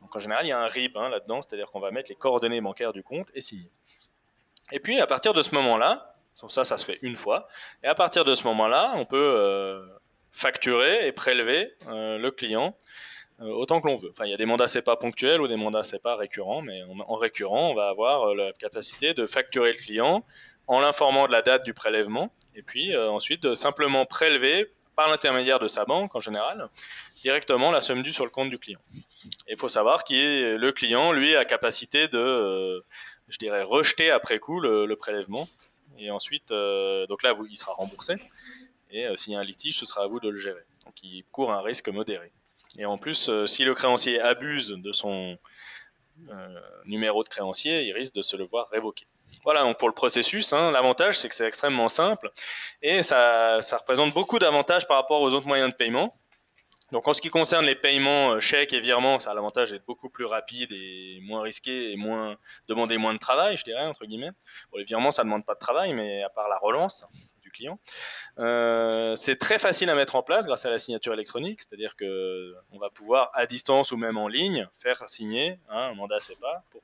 [SPEAKER 1] Donc en général, il y a un RIB là-dedans, c'est-à-dire qu'on va mettre les coordonnées bancaires du compte et signer. Et puis à partir de ce moment-là, ça se fait une fois, et à partir de ce moment-là, on peut facturer et prélever le client autant que l'on veut. Enfin, il y a des mandats SEPA ponctuels ou des mandats SEPA récurrents, mais en récurrent, on va avoir la capacité de facturer le client en l'informant de la date du prélèvement, et puis ensuite de simplement prélever par l'intermédiaire de sa banque en général, directement la somme due sur le compte du client. Et il faut savoir que le client, lui, a capacité de, je dirais, rejeter après coup le prélèvement, et ensuite, donc là, il sera remboursé, et s'il y a un litige, ce sera à vous de le gérer. Donc il court un risque modéré. Et en plus, si le créancier abuse de son numéro de créancier, il risque de se le voir révoquer. Voilà, donc pour le processus, l'avantage c'est que c'est extrêmement simple et ça représente beaucoup d'avantages par rapport aux autres moyens de paiement. Donc en ce qui concerne les paiements chèques et virements, ça a l'avantage d'être beaucoup plus rapide et moins risqué et demander moins de travail, je dirais, entre guillemets. Bon, les virements, ça ne demande pas de travail, mais à part la relance du client. C'est très facile à mettre en place grâce à la signature électronique, c'est-à-dire qu'on va pouvoir à distance ou même en ligne faire signer un mandat SEPA pour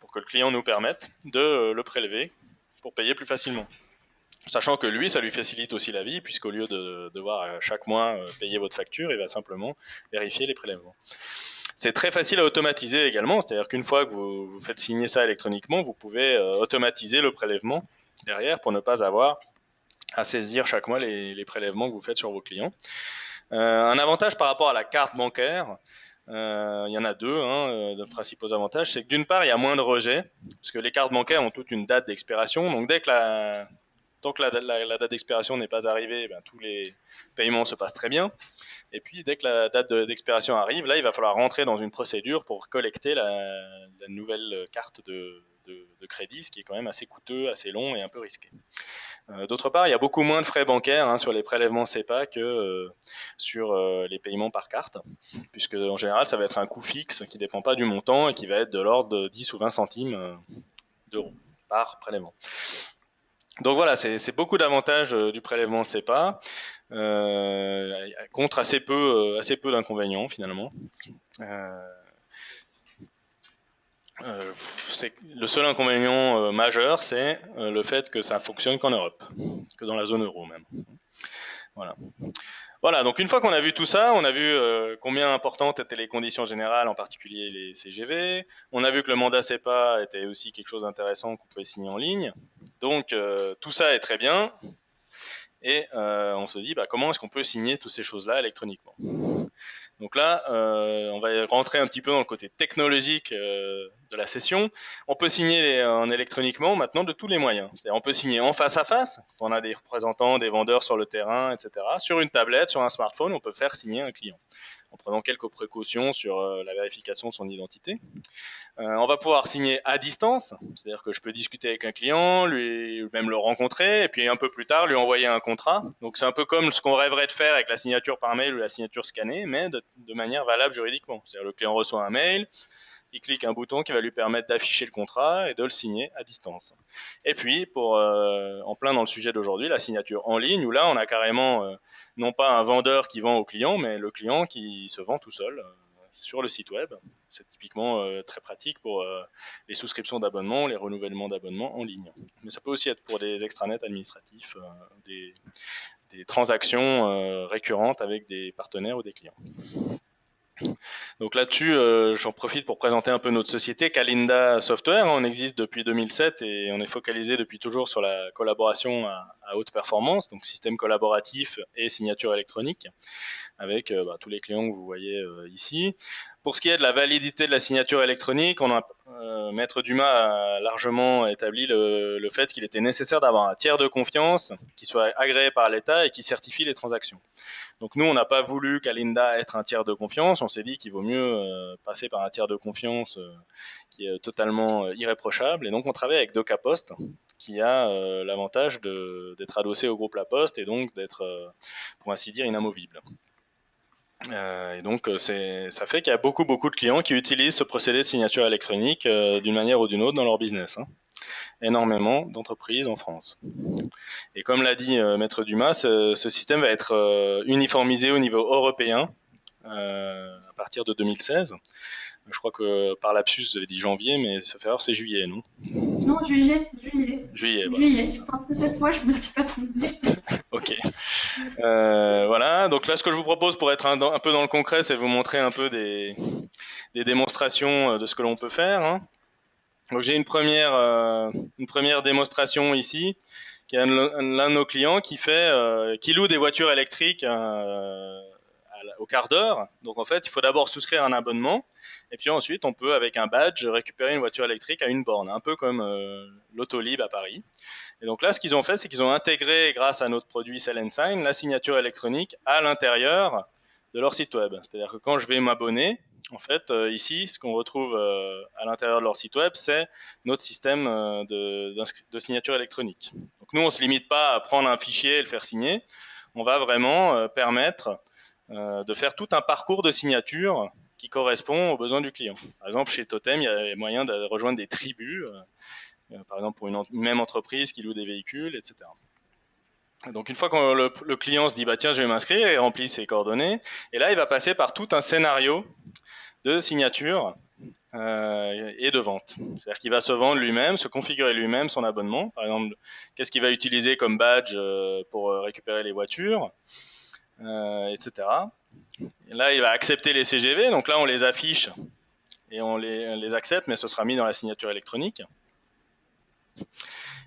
[SPEAKER 1] pour que le client nous permette de le prélever pour payer plus facilement. Sachant que lui, ça lui facilite aussi la vie, puisqu'au lieu de devoir chaque mois payer votre facture, il va simplement vérifier les prélèvements. C'est très facile à automatiser également, c'est-à-dire qu'une fois que vous faites signer ça électroniquement, vous pouvez automatiser le prélèvement derrière pour ne pas avoir à saisir chaque mois les prélèvements que vous faites sur vos clients. Un avantage par rapport à la carte bancaire, il y en a deux, de principaux avantages, c'est que d'une part, il y a moins de rejets, parce que les cartes bancaires ont toute une date d'expiration, donc tant que la date d'expiration n'est pas arrivée, tous les paiements se passent très bien. Et puis, dès que la date d'expiration arrive, là, il va falloir rentrer dans une procédure pour collecter la nouvelle carte de crédit, ce qui est quand même assez coûteux, assez long et un peu risqué. D'autre part, il y a beaucoup moins de frais bancaires sur les prélèvements SEPA que sur les paiements par carte, puisque en général, ça va être un coût fixe qui ne dépend pas du montant et qui va être de l'ordre de 10 ou 20 centimes d'euros par prélèvement. Donc voilà, c'est beaucoup d'avantages du prélèvement SEPA, contre assez peu d'inconvénients finalement. Le seul inconvénient majeur, c'est le fait que ça fonctionne qu'en Europe, que dans la zone euro même. Voilà, donc une fois qu'on a vu tout ça, on a vu combien importantes étaient les conditions générales, en particulier les CGV. On a vu que le mandat SEPA était aussi quelque chose d'intéressant qu'on pouvait signer en ligne. Donc tout ça est très bien. Et on se dit comment est-ce qu'on peut signer toutes ces choses-là électroniquement. Donc là, on va rentrer un petit peu dans le côté technologique de la session. On peut signer électroniquement maintenant de tous les moyens. C'est-à-dire on peut signer en face à face, quand on a des représentants, des vendeurs sur le terrain, etc. Sur une tablette, sur un smartphone, on peut faire signer un client en prenant quelques précautions sur la vérification de son identité. On va pouvoir signer à distance, c'est-à-dire que je peux discuter avec un client, lui même le rencontrer, et puis un peu plus tard lui envoyer un contrat. Donc c'est un peu comme ce qu'on rêverait de faire avec la signature par mail ou la signature scannée, mais de manière valable juridiquement. C'est-à-dire le client reçoit un mail, il clique un bouton qui va lui permettre d'afficher le contrat et de le signer à distance. Et puis, en plein dans le sujet d'aujourd'hui, la signature en ligne, où là on a carrément non pas un vendeur qui vend au client, mais le client qui se vend tout seul sur le site web. C'est typiquement très pratique pour les souscriptions d'abonnements, les renouvellements d'abonnements en ligne. Mais ça peut aussi être pour des extranets administratifs, des transactions récurrentes avec des partenaires ou des clients. Donc là-dessus, j'en profite pour présenter un peu notre société, Calinda Software. On existe depuis 2007 et on est focalisé depuis toujours sur la collaboration à haute performance, donc système collaboratif et signature électronique, avec tous les clients que vous voyez ici. Pour ce qui est de la validité de la signature électronique, Maître Dumas a largement établi le fait qu'il était nécessaire d'avoir un tiers de confiance qui soit agréé par l'État et qui certifie les transactions. Donc nous, on n'a pas voulu Calinda être un tiers de confiance, on s'est dit qu'il vaut mieux passer par un tiers de confiance qui est totalement irréprochable, et donc on travaille avec DocaPost, qui a l'avantage d'être adossé au groupe La Poste et donc d'être, pour ainsi dire, inamovible. Et donc, ça fait qu'il y a beaucoup de clients qui utilisent ce procédé de signature électronique d'une manière ou d'une autre dans leur business, hein. Énormément d'entreprises en France. Et comme l'a dit Maître Dumas, ce système va être uniformisé au niveau européen à partir de 2016. Je crois que par lapsus, vous avez dit janvier, mais ça fait alors c'est juillet, non?
[SPEAKER 2] Non, juillet, juillet.
[SPEAKER 1] Juillet, voilà.
[SPEAKER 2] Juillet, je pense que cette fois, je me suis pas trompée.
[SPEAKER 1] Ok. Voilà, donc là ce que je vous propose pour être un peu dans le concret, c'est vous montrer un peu des démonstrations de ce que l'on peut faire, hein. Donc j'ai une première démonstration ici, qui est l'un de nos clients qui loue des voitures électriques au quart d'heure. Donc en fait, il faut d'abord souscrire un abonnement, et puis ensuite on peut avec un badge récupérer une voiture électrique à une borne, un peu comme l'Autolib à Paris. Et donc là, ce qu'ils ont fait, c'est qu'ils ont intégré, grâce à notre produit Sell & Sign, la signature électronique à l'intérieur de leur site web. C'est-à-dire que quand je vais m'abonner, en fait, ici, ce qu'on retrouve à l'intérieur de leur site web, c'est notre système de signature électronique. Donc nous, on ne se limite pas à prendre un fichier et le faire signer. On va vraiment permettre de faire tout un parcours de signature qui correspond aux besoins du client. Par exemple, chez Totem, il y a moyen de rejoindre des tribus, par exemple pour une même entreprise qui loue des véhicules, etc. Donc une fois que le client se dit bah tiens je vais m'inscrire, il remplit ses coordonnées et là il va passer par tout un scénario de signature et de vente. C'est-à-dire qu'il va se vendre lui-même, se configurer lui-même son abonnement. Par exemple, qu'est-ce qu'il va utiliser comme badge pour récupérer les voitures, etc. Et là il va accepter les CGV, donc là on les affiche et on les accepte, mais ce sera mis dans la signature électronique.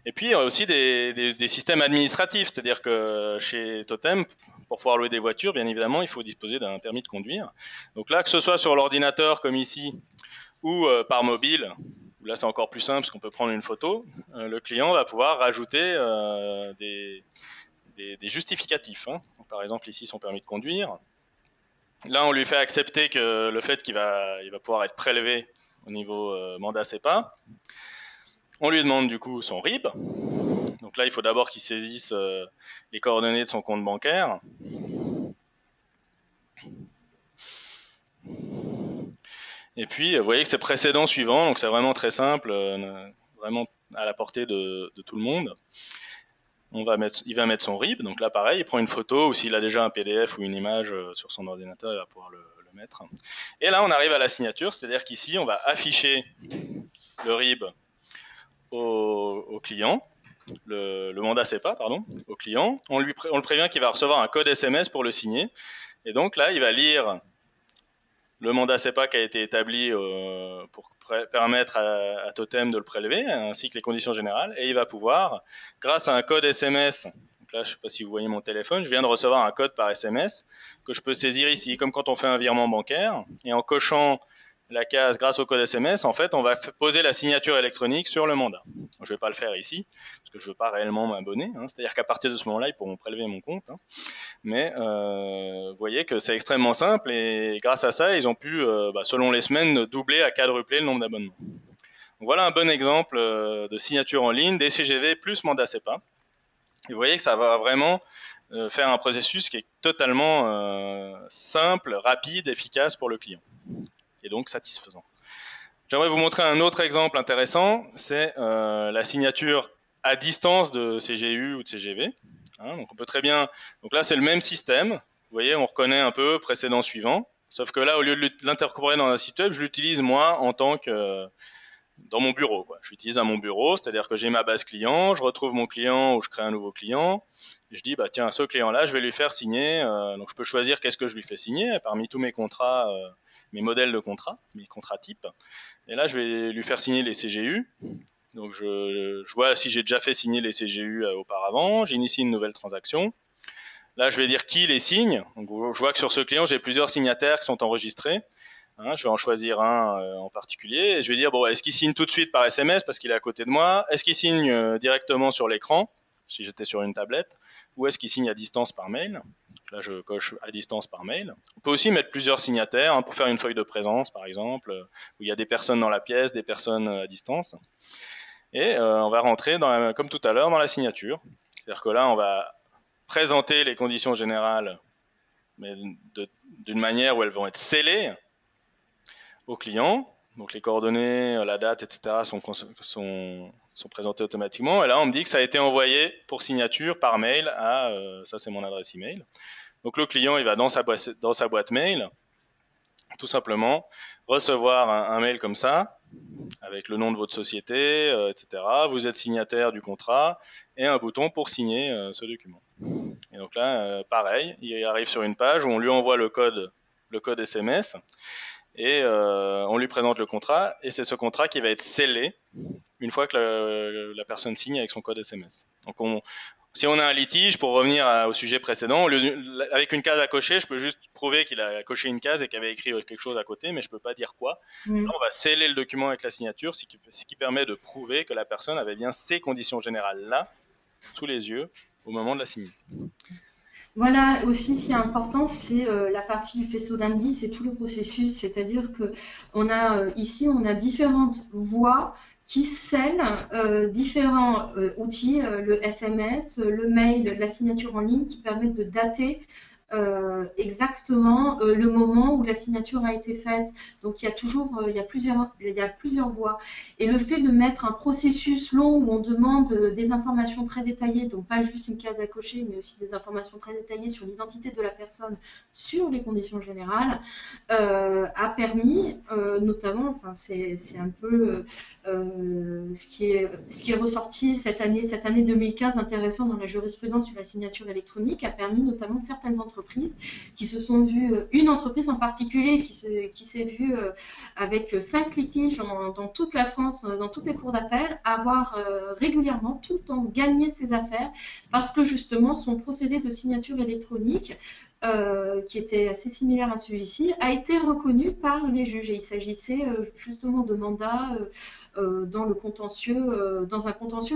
[SPEAKER 1] Et puis, il y a aussi des systèmes administratifs, c'est-à-dire que chez Totem, pour pouvoir louer des voitures, bien évidemment, il faut disposer d'un permis de conduire. Donc là, que ce soit sur l'ordinateur comme ici, ou par mobile, là c'est encore plus simple parce qu'on peut prendre une photo, le client va pouvoir rajouter des justificatifs, hein. Donc, par exemple, ici, son permis de conduire. Là, on lui fait accepter que le fait qu'il va pouvoir être prélevé au niveau mandat CEPA. On lui demande du coup son RIB. Donc là, il faut d'abord qu'il saisisse les coordonnées de son compte bancaire. Et puis, vous voyez que c'est précédent suivant, donc c'est vraiment très simple, vraiment à la portée de tout le monde. Il va mettre son RIB, donc là pareil, il prend une photo, ou s'il a déjà un PDF ou une image sur son ordinateur, il va pouvoir le mettre. Et là, on arrive à la signature, c'est-à-dire qu'ici, on va afficher le RIB au client, le mandat CEPA, pardon, au client. On le prévient qu'il va recevoir un code SMS pour le signer. Et donc là, il va lire le mandat CEPA qui a été établi pour permettre à Totem de le prélever, ainsi que les conditions générales. Et il va pouvoir, grâce à un code SMS, donc là, je ne sais pas si vous voyez mon téléphone, je viens de recevoir un code par SMS que je peux saisir ici, comme quand on fait un virement bancaire. Et en cochant la case grâce au code SMS, en fait, on va poser la signature électronique sur le mandat. Je ne vais pas le faire ici, parce que je ne veux pas réellement m'abonner. Hein. C'est-à-dire qu'à partir de ce moment-là, ils pourront prélever mon compte. Hein. Mais vous voyez que c'est extrêmement simple et grâce à ça, ils ont pu, selon les semaines, doubler à quadrupler le nombre d'abonnements. Donc, voilà un bon exemple de signature en ligne, des CGV plus mandat CEPA. Et vous voyez que ça va vraiment faire un processus qui est totalement simple, rapide, efficace pour le client. Et donc satisfaisant. J'aimerais vous montrer un autre exemple intéressant, c'est la signature à distance de CGU ou de CGV. Hein, donc on peut très bien. Donc là c'est le même système. Vous voyez, on reconnaît un peu précédent suivant. Sauf que là, au lieu de l'incorporer dans un site web, je l'utilise moi en tant que dans mon bureau, quoi. Je l'utilise à mon bureau, c'est-à-dire que j'ai ma base client, je retrouve mon client ou je crée un nouveau client. Et je dis bah tiens, ce client-là, je vais lui faire signer. Donc je peux choisir qu'est-ce que je lui fais signer parmi tous mes contrats. Mes modèles de contrats, mes contrats types. Et là, je vais lui faire signer les CGU. Donc, je vois si j'ai déjà fait signer les CGU auparavant. J'initie une nouvelle transaction. Là, je vais dire qui les signe. Donc, je vois que sur ce client, j'ai plusieurs signataires qui sont enregistrés. Hein, je vais en choisir un en particulier. Et je vais dire, bon, est-ce qu'il signe tout de suite par SMS parce qu'il est à côté de moi? Est-ce qu'il signe directement sur l'écran, si j'étais sur une tablette? Ou est-ce qu'il signe à distance par mail? Là, je coche à distance par mail. On peut aussi mettre plusieurs signataires hein, pour faire une feuille de présence, par exemple, où il y a des personnes dans la pièce, des personnes à distance. Et on va rentrer, comme tout à l'heure, dans la signature. C'est-à-dire que là, on va présenter les conditions générales mais d'une manière où elles vont être scellées au client. Donc les coordonnées, la date, etc. sont présentées automatiquement. Et là, on me dit que ça a été envoyé pour signature par mail à, ça c'est mon adresse email. Donc le client, il va dans sa boîte mail, tout simplement, recevoir un mail comme ça, avec le nom de votre société, etc. Vous êtes signataire du contrat, et un bouton pour signer ce document. Et donc là, pareil, il arrive sur une page où on lui envoie le code SMS, et on lui présente le contrat, et c'est ce contrat qui va être scellé une fois que la personne signe avec son code SMS. Donc si on a un litige, pour revenir au sujet précédent, avec une case à cocher, je peux juste prouver qu'il a coché une case et qu'il avait écrit quelque chose à côté, mais je ne peux pas dire quoi. Là, on va sceller le document avec la signature, ce qui permet de prouver que la personne avait bien ces conditions générales-là sous les yeux au moment de la signer.
[SPEAKER 2] Voilà, aussi, ce qui est important, c'est la partie du faisceau d'indices et tout le processus. C'est-à-dire que ici, on a différentes voies qui scellent différents outils, le SMS, le mail, la signature en ligne, qui permettent de dater exactement le moment où la signature a été faite. Donc il y a plusieurs voies. Et le fait de mettre un processus long où on demande des informations très détaillées, donc pas juste une case à cocher, mais aussi des informations très détaillées sur l'identité de la personne, sur les conditions générales, a permis, notamment, enfin c'est un peu ce qui est ressorti cette année 2015 intéressant dans la jurisprudence sur la signature électronique, a permis notamment certaines entreprises qui se sont vues, une entreprise en particulier qui s'est vue avec 5 litiges dans toute la France, dans toutes les cours d'appel, avoir régulièrement, tout le temps, gagné ses affaires parce que justement son procédé de signature électronique, qui était assez similaire à celui-ci, a été reconnu par les juges. Et il s'agissait justement de mandats dans un contentieux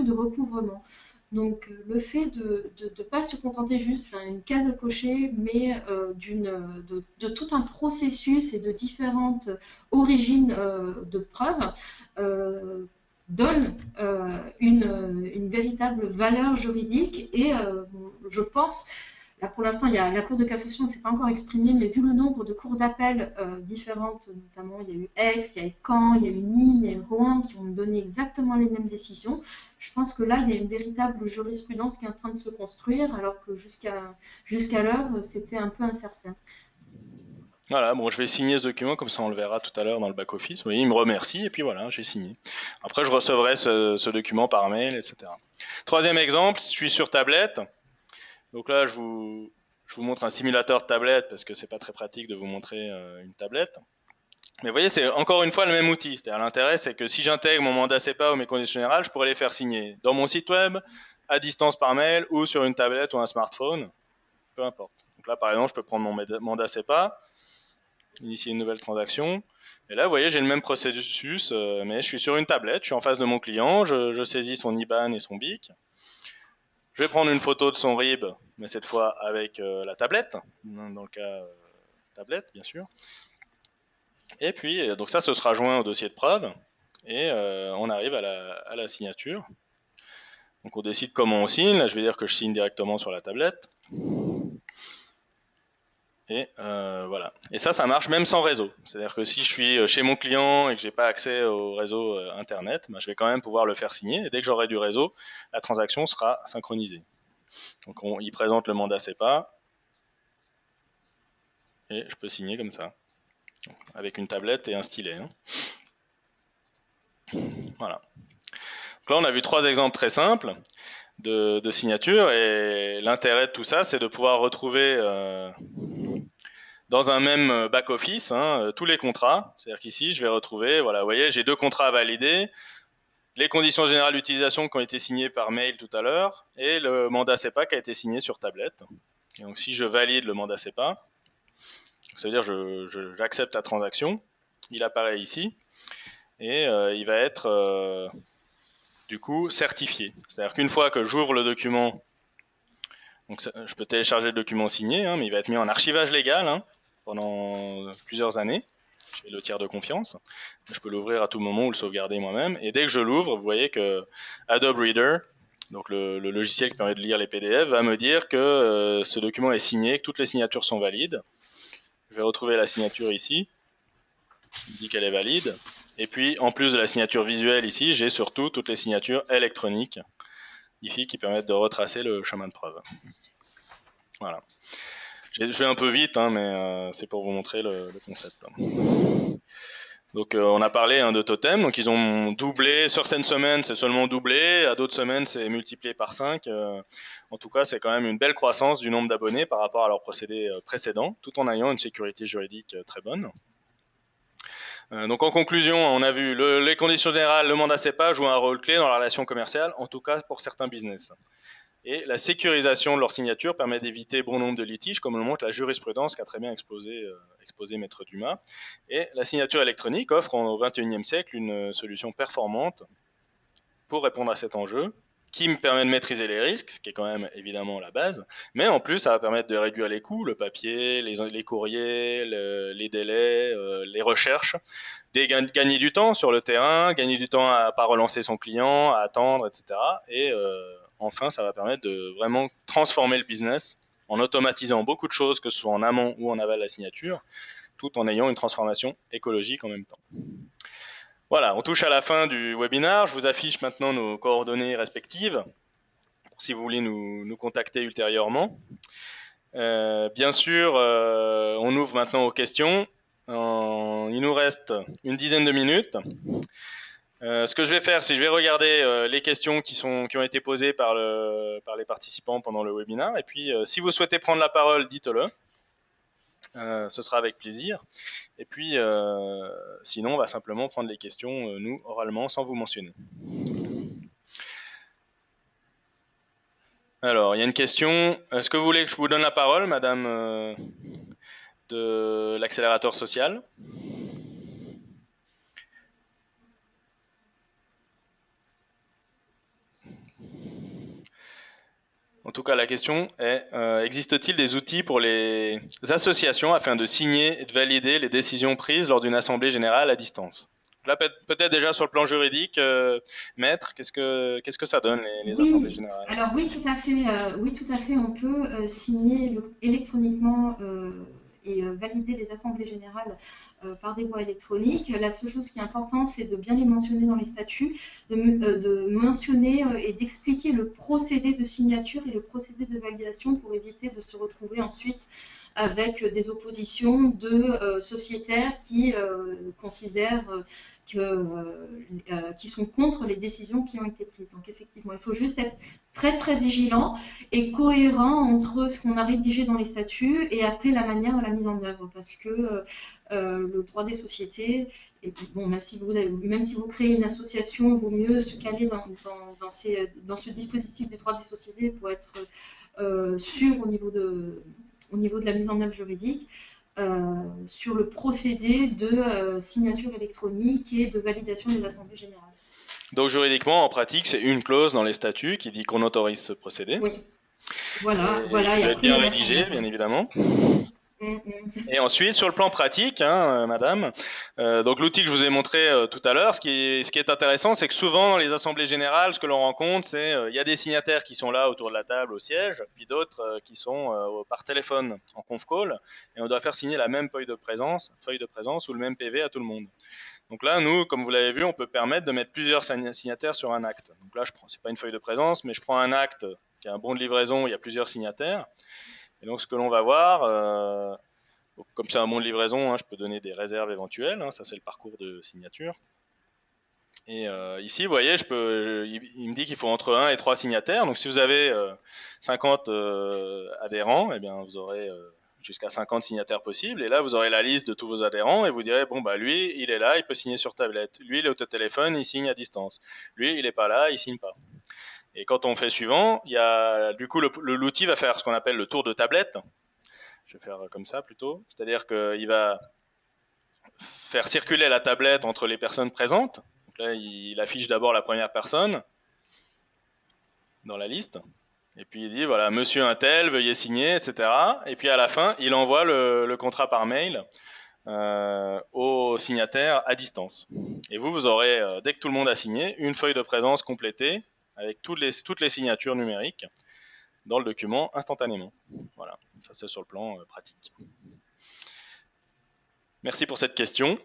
[SPEAKER 2] de recouvrement. Donc le fait de ne pas se contenter juste d'une case à cocher, mais de tout un processus et de différentes origines de preuves, donne une véritable valeur juridique. Et je pense, là pour l'instant la Cour de cassation ne s'est pas encore exprimée, mais vu le nombre de cours d'appel différentes, notamment il y a eu Aix, il y a eu Caen, il y a eu Nîmes, il y a eu Rouen, qui ont donné exactement les mêmes décisions. Je pense que là, il y a une véritable jurisprudence qui est en train de se construire, alors que jusqu'à l'heure, c'était un peu incertain.
[SPEAKER 1] Voilà, bon, je vais signer ce document, comme ça on le verra tout à l'heure dans le back-office. Vous voyez, il me remercie, et puis voilà, j'ai signé. Après, je recevrai ce document par mail, etc. Troisième exemple, je suis sur tablette. Donc là, je vous montre un simulateur de tablette, parce que c'est pas très pratique de vous montrer une tablette. Mais vous voyez, c'est encore une fois le même outil. C'est-à-dire, l'intérêt, c'est que si j'intègre mon mandat CEPA ou mes conditions générales, je pourrais les faire signer dans mon site web, à distance par mail, ou sur une tablette ou un smartphone, peu importe. Donc là, par exemple, je peux prendre mon mandat CEPA, initier une nouvelle transaction. Et là, vous voyez, j'ai le même processus, mais je suis sur une tablette, je suis en face de mon client, je saisis son IBAN et son BIC. Je vais prendre une photo de son RIB, mais cette fois avec la tablette, dans le cas tablette, bien sûr. Et puis, donc ça, ce sera joint au dossier de preuve, et on arrive à la signature. Donc on décide comment on signe. Là, je vais dire que je signe directement sur la tablette. Et voilà. Et ça marche même sans réseau. C'est-à-dire que si je suis chez mon client et que je n'ai pas accès au réseau Internet, je vais quand même pouvoir le faire signer. Et dès que j'aurai du réseau, la transaction sera synchronisée. Donc il présente le mandat CEPA. Et je peux signer comme ça. Donc, avec une tablette et un stylet. Voilà. Donc là, on a vu 3 exemples très simples de signature. Et l'intérêt de tout ça, c'est de pouvoir retrouver dans un même back-office tous les contrats. C'est-à-dire qu'ici, je vais retrouver, voilà, vous voyez, j'ai 2 contrats à valider, les conditions générales d'utilisation qui ont été signées par mail tout à l'heure, et le mandat CEPA qui a été signé sur tablette. Et donc si je valide le mandat CEPA, ça veut dire j'accepte la transaction, il apparaît ici, et il va être du coup certifié. C'est-à-dire qu'une fois que j'ouvre le document, donc je peux télécharger le document signé, mais il va être mis en archivage légal pendant plusieurs années. J'ai le tiers de confiance. Je peux l'ouvrir à tout moment ou le sauvegarder moi-même. Et dès que je l'ouvre, vous voyez que Adobe Reader Donc le logiciel qui permet de lire les PDF va me dire que ce document est signé, que toutes les signatures sont valides. Je vais retrouver la signature ici. Il dit qu'elle est valide. Et puis, en plus de la signature visuelle ici, j'ai surtout toutes les signatures électroniques ici qui permettent de retracer le chemin de preuve. Voilà. Je fais un peu vite, hein, mais c'est pour vous montrer le concept. Donc on a parlé de Totem, donc ils ont doublé, certaines semaines c'est seulement doublé, à d'autres semaines c'est multiplié par 5. En tout cas c'est quand même une belle croissance du nombre d'abonnés par rapport à leur procédé précédent, tout en ayant une sécurité juridique très bonne. Donc en conclusion, on a vu les conditions générales, le mandat CEPA joue un rôle clé dans la relation commerciale, en tout cas pour certains business. Et la sécurisation de leur signature permet d'éviter bon nombre de litiges, comme le montre la jurisprudence qu'a très bien exposé Maître Dumas. Et la signature électronique offre au XXIe siècle une solution performante pour répondre à cet enjeu, qui me permet de maîtriser les risques, ce qui est quand même évidemment la base, mais en plus ça va permettre de réduire les coûts, le papier, les courriers, les délais, les recherches, gagner du temps sur le terrain, gagner du temps à ne pas relancer son client, à attendre, etc. Et enfin, ça va permettre de vraiment transformer le business en automatisant beaucoup de choses, que ce soit en amont ou en aval de la signature, tout en ayant une transformation écologique en même temps. Voilà, on touche à la fin du webinaire. Je vous affiche maintenant nos coordonnées respectives, si vous voulez nous contacter ultérieurement. Bien sûr, on ouvre maintenant aux questions. Il nous reste une dizaine de minutes. Ce que je vais faire, c'est que je vais regarder les questions qui ont été posées par les participants pendant le webinaire. Et puis, si vous souhaitez prendre la parole, dites-le. Ce sera avec plaisir. Et puis, sinon, on va simplement prendre les questions, nous, oralement, sans vous mentionner. Alors, il y a une question. Est-ce que vous voulez que je vous donne la parole, madame de l'accélérateur social ? En tout cas, la question est, existe-t-il des outils pour les associations afin de signer et de valider les décisions prises lors d'une assemblée générale à distance? Là, peut-être déjà sur le plan juridique, Maître, qu'est-ce que ça donne les assemblées générales?
[SPEAKER 2] Alors oui, tout à fait. Oui, tout à fait. On peut signer électroniquement et valider les assemblées générales par des voies électroniques. La seule chose qui est importante, c'est de bien les mentionner dans les statuts, de mentionner et d'expliquer le procédé de signature et le procédé de validation pour éviter de se retrouver ensuite avec des oppositions de sociétaires qui considèrent qui sont contre les décisions qui ont été prises. Donc effectivement, il faut juste être très très vigilant et cohérent entre ce qu'on a rédigé dans les statuts et après la manière de la mise en œuvre, parce que le droit des sociétés, et bon, même si vous créez une association, il vaut mieux se caler dans ce dispositif des droits des sociétés pour être sûr au niveau de la mise en œuvre juridique. Sur le procédé de signature électronique et de validation des assemblées générales.
[SPEAKER 1] Donc juridiquement, en pratique, c'est une clause dans les statuts qui dit qu'on autorise ce procédé.
[SPEAKER 2] Oui. Voilà.
[SPEAKER 1] Il doit être bien rédigé, bien évidemment. Et ensuite, sur le plan pratique, madame, donc l'outil que je vous ai montré tout à l'heure, ce qui est intéressant, c'est que souvent dans les assemblées générales, ce que l'on rencontre, c'est il y a des signataires qui sont là autour de la table au siège, puis d'autres qui sont par téléphone en conf call, et on doit faire signer la même feuille de présence ou le même PV à tout le monde. Donc là, nous, comme vous l'avez vu, on peut permettre de mettre plusieurs signataires sur un acte. Donc là, c'est pas une feuille de présence, mais je prends un acte qui a un bon de livraison, il y a plusieurs signataires. Et donc, ce que l'on va voir, comme c'est un bon de livraison, je peux donner des réserves éventuelles. Ça, c'est le parcours de signature. Et ici, vous voyez, il me dit qu'il faut entre 1 et 3 signataires. Donc, si vous avez 50 adhérents, eh bien, vous aurez jusqu'à 50 signataires possibles. Et là, vous aurez la liste de tous vos adhérents et vous direz, bon, bah, lui, il est là, il peut signer sur tablette. Lui, il est au téléphone, il signe à distance. Lui, il n'est pas là, il signe pas. Et quand on fait suivant, du coup, l'outil va faire ce qu'on appelle le tour de tablette. Je vais faire comme ça plutôt. C'est-à-dire qu'il va faire circuler la tablette entre les personnes présentes. Donc là, il affiche d'abord la première personne dans la liste. Et puis il dit, voilà, monsieur un tel, veuillez signer, etc. Et puis à la fin, il envoie le contrat par mail au signataire à distance. Et vous aurez, dès que tout le monde a signé, une feuille de présence complétée avec toutes les signatures numériques dans le document instantanément. Voilà, ça c'est sur le plan pratique. Merci pour cette question.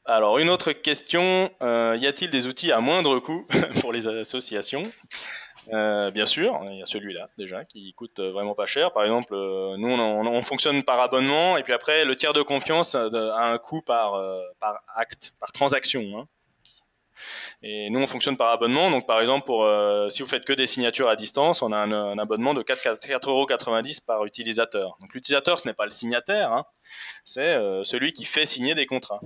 [SPEAKER 1] Alors, une autre question, y a-t-il des outils à moindre coût pour les associations? Bien sûr, il y a celui-là déjà qui coûte vraiment pas cher. Par exemple, nous on fonctionne par abonnement et puis après le tiers de confiance a un coût par acte, par transaction. Hein. Et nous on fonctionne par abonnement. Donc par exemple, si vous faites que des signatures à distance, on a un abonnement de 4,90 € par utilisateur. Donc l'utilisateur ce n'est pas le signataire, hein, c'est celui qui fait signer des contrats.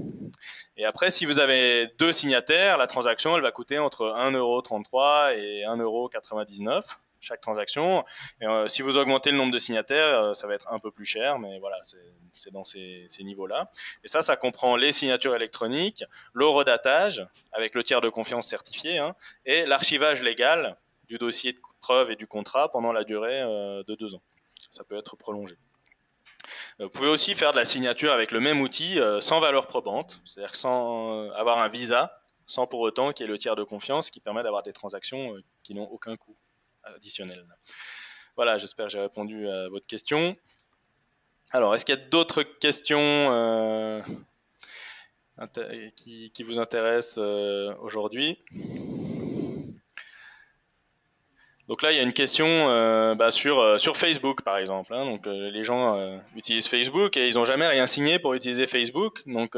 [SPEAKER 1] Et après, si vous avez 2 signataires, la transaction, elle va coûter entre 1,33 € et 1,99 € chaque transaction. Et, si vous augmentez le nombre de signataires, ça va être un peu plus cher, mais voilà, c'est dans ces niveaux-là. Et ça comprend les signatures électroniques, l'horodatage, avec le tiers de confiance certifié, hein, et l'archivage légal du dossier de preuve et du contrat pendant la durée de 2 ans. Ça peut être prolongé. Vous pouvez aussi faire de la signature avec le même outil sans valeur probante, c'est-à-dire sans avoir un visa, sans pour autant qu'il y ait le tiers de confiance qui permet d'avoir des transactions qui n'ont aucun coût additionnel. Voilà, j'espère que j'ai répondu à votre question. Alors, est-ce qu'il y a d'autres questions qui vous intéressent aujourd'hui ? Donc là, il y a une question sur Facebook, par exemple. Hein. Donc les gens utilisent Facebook et ils n'ont jamais rien signé pour utiliser Facebook. Donc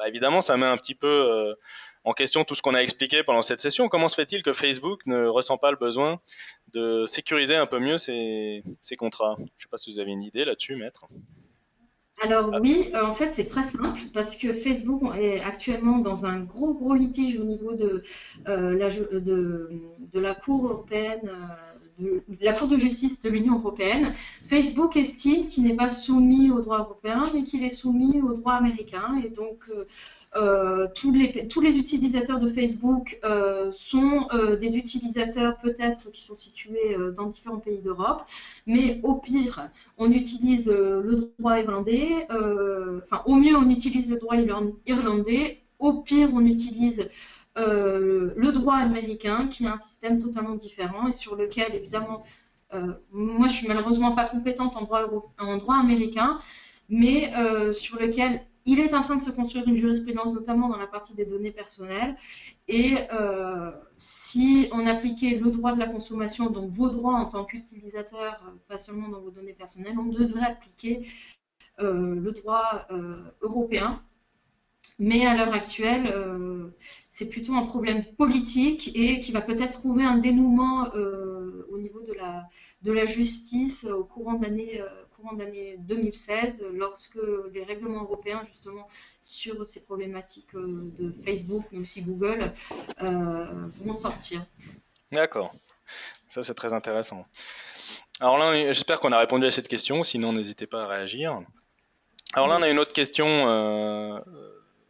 [SPEAKER 1] évidemment, ça met un petit peu en question tout ce qu'on a expliqué pendant cette session. Comment se fait-il que Facebook ne ressent pas le besoin de sécuriser un peu mieux ses contrats? Je ne sais pas si vous avez une idée là-dessus, maître.
[SPEAKER 2] Alors oui, en fait c'est très simple parce que Facebook est actuellement dans un gros litige au niveau de la Cour européenne, de la Cour de justice de l'Union européenne. Facebook estime qu'il n'est pas soumis au droit européen mais qu'il est soumis au droit américain et donc tous les utilisateurs de Facebook sont des utilisateurs peut-être qui sont situés dans différents pays d'Europe, mais au pire, on utilise le droit irlandais, au mieux on utilise le droit irlandais, au pire on utilise le droit américain qui est un système totalement différent et sur lequel évidemment moi je suis malheureusement pas compétente en droit américain, mais sur lequel il est en train de se construire une jurisprudence, notamment dans la partie des données personnelles. Et si on appliquait le droit de la consommation, donc vos droits en tant qu'utilisateur, pas seulement dans vos données personnelles, on devrait appliquer le droit européen. Mais à l'heure actuelle, c'est plutôt un problème politique et qui va peut-être trouver un dénouement au niveau de la justice au courant d'année 2016, lorsque les règlements européens, justement, sur ces problématiques de Facebook, mais aussi Google, vont sortir.
[SPEAKER 1] D'accord, ça c'est très intéressant. Alors là, j'espère qu'on a répondu à cette question, sinon n'hésitez pas à réagir. Alors là, on a une autre question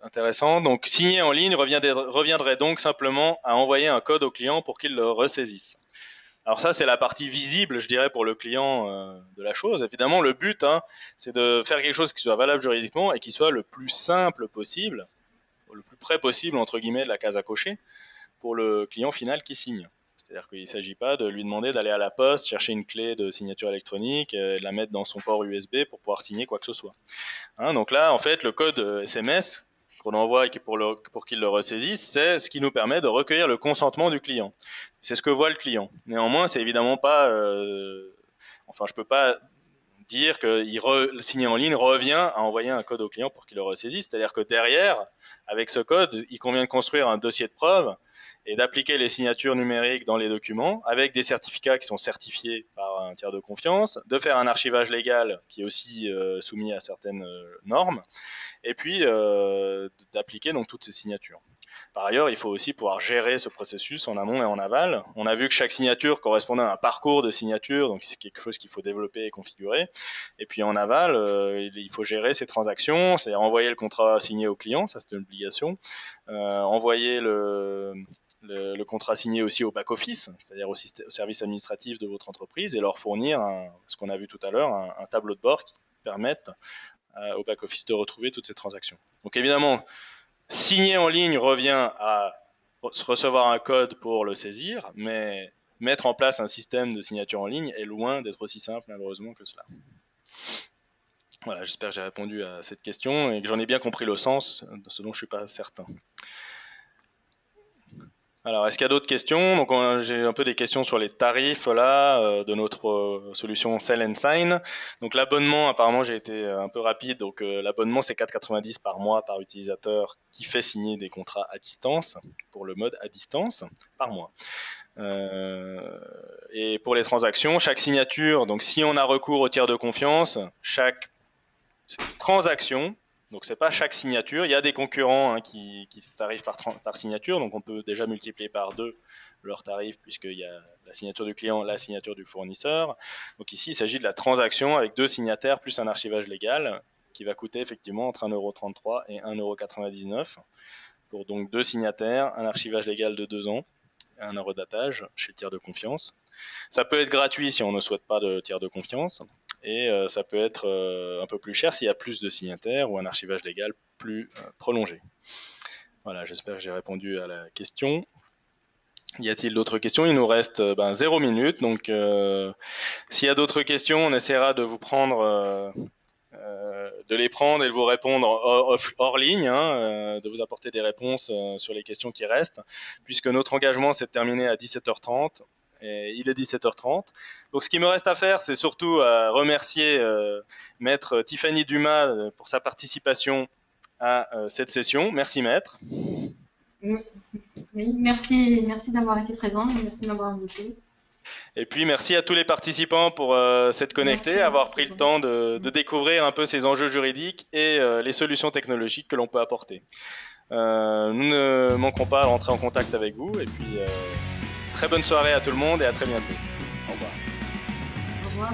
[SPEAKER 1] intéressante. Donc, signer en ligne reviendrait donc simplement à envoyer un code au client pour qu'il le ressaisisse. Alors ça, c'est la partie visible, je dirais, pour le client de la chose. Évidemment, le but, hein, c'est de faire quelque chose qui soit valable juridiquement et qui soit le plus simple possible, le plus près possible, entre guillemets, de la case à cocher, pour le client final qui signe. C'est-à-dire qu'il ne s'agit pas de lui demander d'aller à la poste, chercher une clé de signature électronique, et de la mettre dans son port USB pour pouvoir signer quoi que ce soit. Hein, donc là, en fait, le code SMS qu'on envoie pour qu'il le ressaisisse, c'est ce qui nous permet de recueillir le consentement du client. C'est ce que voit le client. Néanmoins, c'est évidemment pas... je peux pas dire que le signer en ligne revient à envoyer un code au client pour qu'il le ressaisisse. C'est-à-dire que derrière, avec ce code, il convient de construire un dossier de preuve et d'appliquer les signatures numériques dans les documents avec des certificats qui sont certifiés par un tiers de confiance, de faire un archivage légal qui est aussi soumis à certaines normes, et puis d'appliquer donc toutes ces signatures. Par ailleurs, il faut aussi pouvoir gérer ce processus en amont et en aval. On a vu que chaque signature correspondait à un parcours de signature, donc c'est quelque chose qu'il faut développer et configurer. Et puis en aval, il faut gérer ces transactions, c'est-à-dire envoyer le contrat signé au client, ça c'est une obligation, envoyer le contrat signé aussi au back-office, c'est-à-dire au service administratif de votre entreprise, et leur fournir, ce qu'on a vu tout à l'heure, un tableau de bord qui permette au back-office de retrouver toutes ces transactions. Donc évidemment, signer en ligne revient à recevoir un code pour le saisir, mais mettre en place un système de signature en ligne est loin d'être aussi simple, malheureusement, que cela. Voilà, j'espère que j'ai répondu à cette question et que j'en ai bien compris le sens, ce dont je ne suis pas certain. Alors, est-ce qu'il y a d'autres questions? Donc, j'ai un peu des questions sur les tarifs là de notre solution Sell & Sign. Donc, l'abonnement, apparemment, j'ai été un peu rapide. Donc, l'abonnement, c'est 4,90 par mois par utilisateur qui fait signer des contrats à distance pour le mode à distance par mois. Et pour les transactions, chaque signature, donc si on a recours au tiers de confiance, chaque transaction, donc c'est pas chaque signature, il y a des concurrents qui tarifent par signature, donc on peut déjà multiplier par 2 leur tarif puisqu'il y a la signature du client, la signature du fournisseur. Donc ici, il s'agit de la transaction avec 2 signataires plus un archivage légal qui va coûter effectivement entre 1,33 € et 1,99 € pour donc 2 signataires, un archivage légal de 2 ans, un horodatage chez le tiers de confiance. Ça peut être gratuit si on ne souhaite pas de tiers de confiance et ça peut être un peu plus cher s'il y a plus de signataires ou un archivage légal plus prolongé. Voilà, j'espère que j'ai répondu à la question. Y a-t-il d'autres questions? Il nous reste 0 minute, donc s'il y a d'autres questions, on essaiera de vous prendre de les prendre et de vous répondre hors ligne, de vous apporter des réponses sur les questions qui restent, puisque notre engagement s'est terminé à 17h30 et il est 17h30. Donc ce qui me reste à faire, c'est surtout remercier Maître Tiffany Dumas pour sa participation à cette session. Merci Maître.
[SPEAKER 2] Oui, merci d'avoir été présent, merci de m'avoir invité.
[SPEAKER 1] Et puis merci à tous les participants pour s'être connectés, avoir pris le temps de découvrir un peu ces enjeux juridiques et les solutions technologiques que l'on peut apporter. Nous ne manquerons pas à rentrer en contact avec vous et puis très bonne soirée à tout le monde et à très bientôt. Au revoir.
[SPEAKER 2] Au revoir.